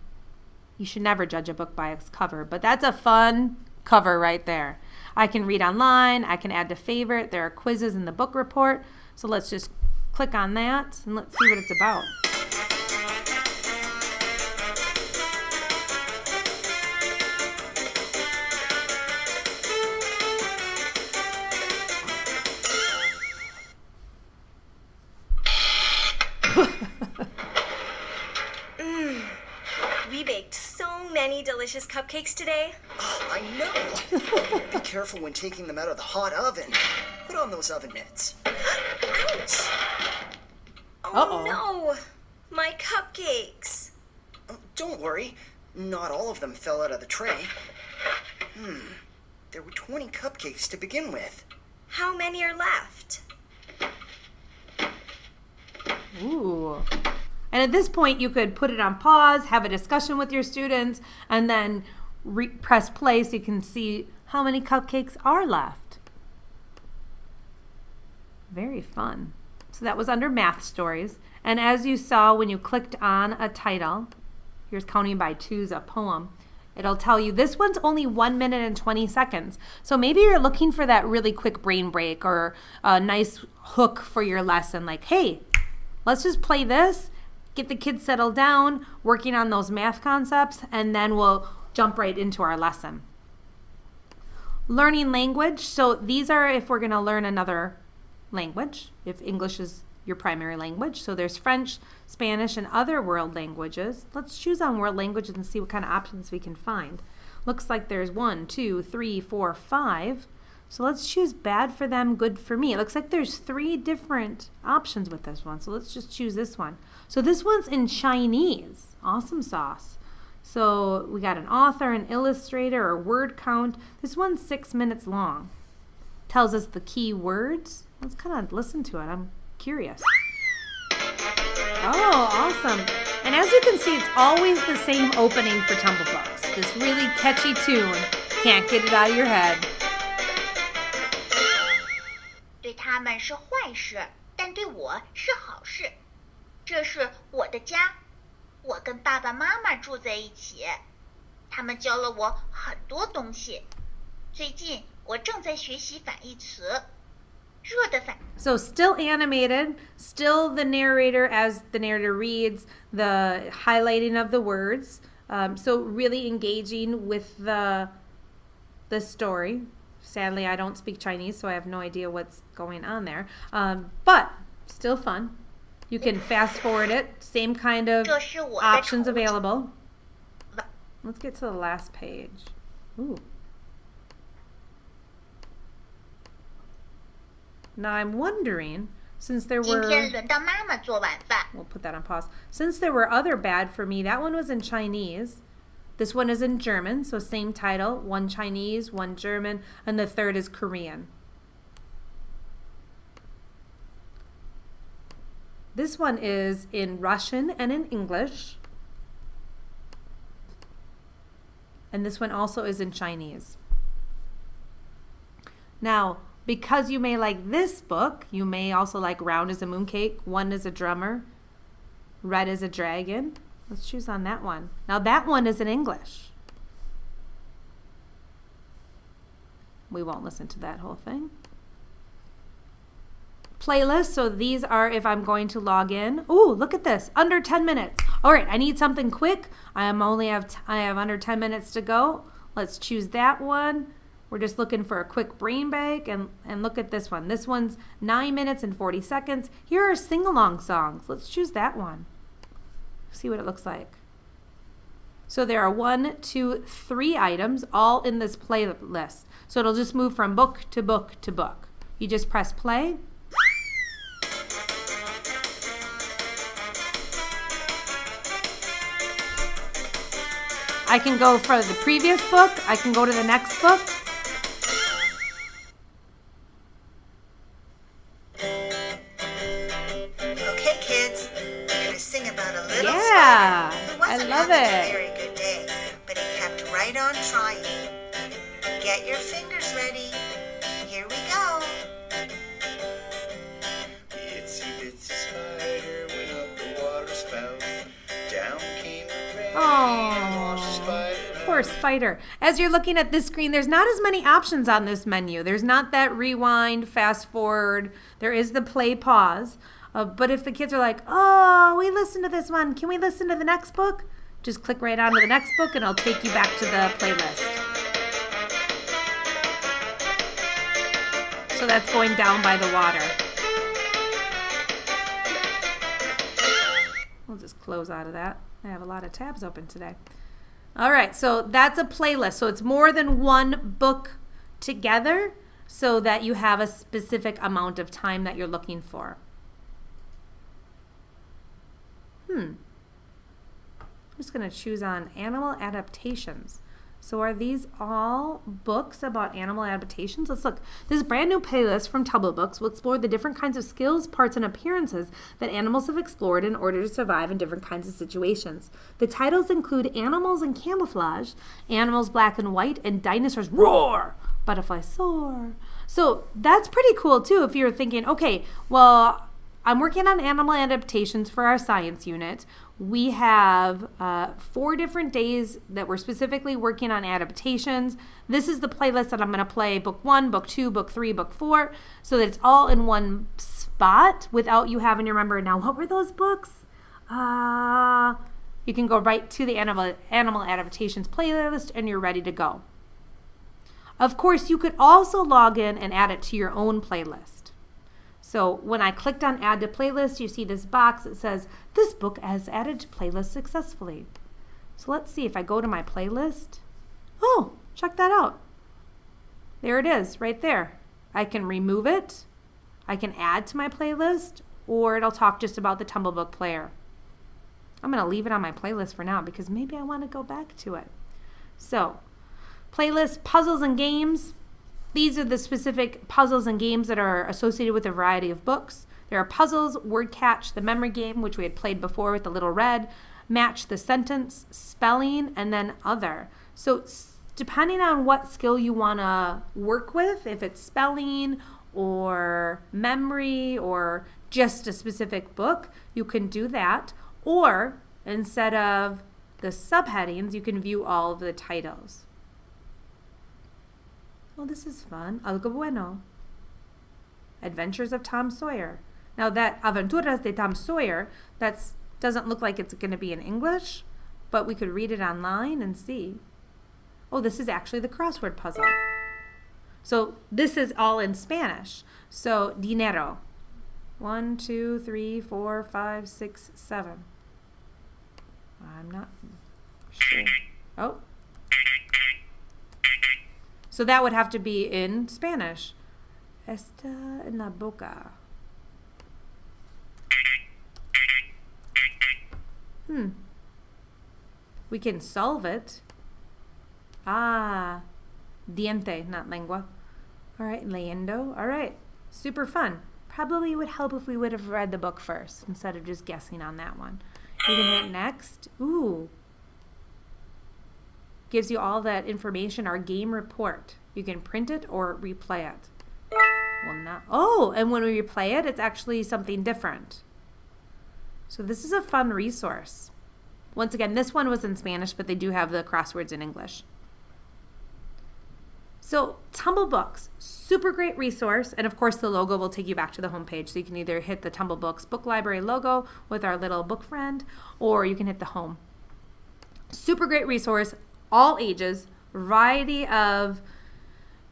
you should never judge a book by its cover, but that's a fun cover right there. I can read online, I can add to favorite. There are quizzes in the book report. So let's just click on that and let's see what it's about. We baked so many delicious cupcakes today. Oh, I know. Be careful when taking them out of the hot oven. Put on those oven mitts. Ouch! Uh-oh. No! My cupcakes. Oh, don't worry. Not all of them fell out of the tray. There were 20 cupcakes to begin with. How many are left? Ooh. And at this point, you could put it on pause, have a discussion with your students, and then press play so you can see how many cupcakes are left. Very fun. So that was under math stories. And as you saw when you clicked on a title, here's Counting by Twos, a poem, it'll tell you this one's only 1 minute and 20 seconds. So maybe you're looking for that really quick brain break or a nice hook for your lesson. Like, hey, let's just play this, get the kids settled down, working on those math concepts, and then we'll jump right into our lesson. Learning language. So these are if we're going to learn another language, if English is your primary language. So there's French, Spanish, and other world languages. Let's choose on world languages and see what kind of options we can find. Looks like there's 1, 2, 3, 4, 5. So let's choose bad for them, good for me. It looks like there's 3 different options with this one. So let's just choose this one. So this one's in Chinese. Awesome sauce. So we got an author, an illustrator, or word count. This one's 6 minutes long. Tells us the key words. Let's kind of listen to it. I'm curious. Oh, awesome. And as you can see, it's always the same opening for Tumble Books. This really catchy tune. Can't get it out of your head. 对他们是坏事，但对我是好事。这是我的家，我跟爸爸妈妈住在一起。他们教了我很多东西。最近我正在学习反义词，热的反。So still animated, still the narrator as the narrator reads, the highlighting of the words. So really engaging with the story. Sadly, I don't speak Chinese, so I have no idea what's going on there. But still fun. You can fast forward it. Same kind of options available. Let's get to the last page. Ooh. Now I'm wondering, since there were... 今天轮到妈妈做晚饭。 We'll put that on pause. Since there were other bad for me, that one was in Chinese. This one is in German, so same title. One Chinese, one German, and the third is Korean. This one is in Russian and in English. And this one also is in Chinese. Now, because you may like this book, you may also like Round as a Mooncake, One is a Drummer, Red as a Dragon. Let's choose on that one. Now that one is in English. We won't listen to that whole thing. Playlist, so these are if I'm going to log in. Ooh, look at this, under 10 minutes. All right, I need something quick. I have under 10 minutes to go. Let's choose that one. We're just looking for a quick brain bake, and look at this one. This one's 9 minutes and 40 seconds. Here are sing-along songs. Let's choose that one. See what it looks like. So there are 1, 2, 3 items all in this playlist. So it'll just move from book to book to book. You just press play. I can go for the previous book. I can go to the next book. Okay, kids, we're going to sing about a little Yeah, spider who wasn't I love having it. a very good day, but he kept right on trying. Get your fingers ready. Here we go. Itsy bitsy spider went up the water spout. Down came the rain and washed the spider out. Poor spider. As you're looking at this screen, there's not as many options on this menu. There's not that rewind, fast forward. There is the play pause. But if the kids are like, oh, we listened to this one, can we listen to the next book? Just click right onto the next book and it'll take you back to the playlist. So that's going down by the water. We'll just close out of that. I have a lot of tabs open today. All right, so that's a playlist. So it's more than one book together so that you have a specific amount of time that you're looking for. I'm just going to choose on animal adaptations. So are these all books about animal adaptations? Let's look. This brand new playlist from Tumble Books will explore the different kinds of skills, parts, and appearances that animals have explored in order to survive in different kinds of situations. The titles include Animals in Camouflage, Animals Black and White, and Dinosaurs Roar, Butterflies Soar. So that's pretty cool too if you're thinking, okay, well, I'm working on animal adaptations for our science unit. We have 4 different days that we're specifically working on adaptations. This is the playlist that I'm going to play book 1, book 2, book 3, book 4, so that it's all in one spot without you having to remember, now what were those books? You can go right to the animal adaptations playlist and you're ready to go. Of course, you could also log in and add it to your own playlist. So when I clicked on add to playlist, you see this box that says this book has added to playlist successfully. So let's see if I go to my playlist. Oh, check that out. There it is right there. I can remove it. I can add to my playlist, or it'll talk just about the Tumble Book player. I'm going to leave it on my playlist for now because maybe I want to go back to it. So playlist, puzzles and games. These are the specific puzzles and games that are associated with a variety of books. There are puzzles, word catch, the memory game, which we had played before with the little red, match the sentence, spelling, and then other. So depending on what skill you want to work with, if it's spelling or memory or just a specific book, you can do that. Or instead of the subheadings, you can view all of the titles. Oh, this is fun. Algo bueno. Adventures of Tom Sawyer. Now that Aventuras de Tom Sawyer, doesn't look like it's going to be in English, but we could read it online and see. Oh, this is actually the crossword puzzle. So this is all in Spanish. So dinero. 1, 2, 3, 4, 5, 6, 7. I'm not sure. Oh. So that would have to be in Spanish. Está en la boca. We can solve it. Diente, not lengua. All right, leyendo. All right, super fun. Probably would help if we would have read the book first instead of just guessing on that one. You're gonna hit next. Ooh. Gives you all that information, our game report. You can print it or replay it. Well, not. Oh, and when we replay it, it's actually something different. So this is a fun resource. Once again, this one was in Spanish, but they do have the crosswords in English. So Tumble Books, super great resource. And of course, the logo will take you back to the homepage. So you can either hit the Tumble Books book library logo with our little book friend, or you can hit the home. Super great resource, all ages, variety of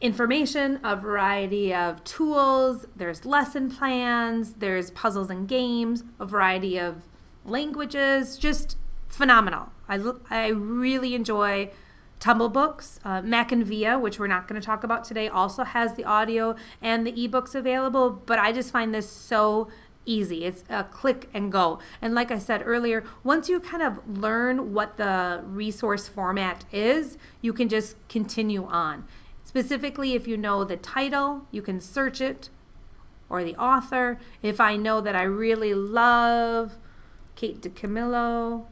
information, a variety of tools. There's lesson plans, there's puzzles and games, a variety of languages, just phenomenal. I really enjoy Tumble Books. Mac and Via, which we're not going to talk about today, also has the audio and the ebooks available, but I just find this so easy. It's a click and go. And like I said earlier, once you kind of learn what the resource format is, you can just continue on. Specifically, if you know the title, you can search it, or the author. If I know that I really love Kate DiCamillo,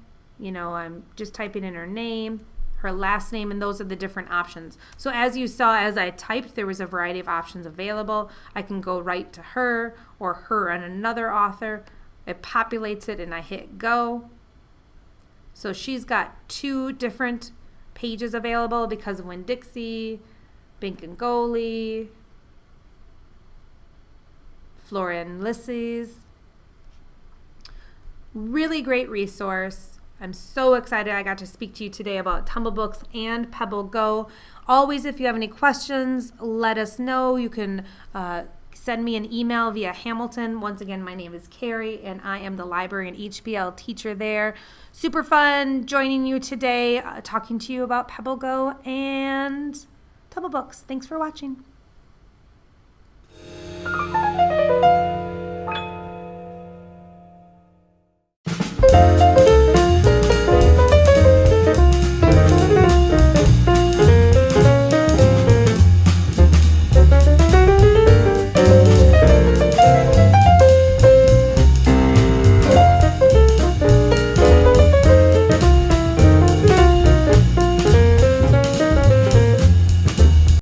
I'm just typing in her name, her last name, and those are the different options. So as you saw, as I typed, there was a variety of options available. I can go right to her or her and another author. It populates it and I hit go. So she's got 2 different pages available because of Winn-Dixie, Bink and Goli, Flora and Ulysses. Really great resource. I'm so excited I got to speak to you today about Tumble Books and Pebble Go. Always, if you have any questions, let us know. You can send me an email via Hamilton. Once again, my name is Carrie, and I am the library and HBL teacher there. Super fun joining you today, talking to you about Pebble Go and Tumble Books. Thanks for watching.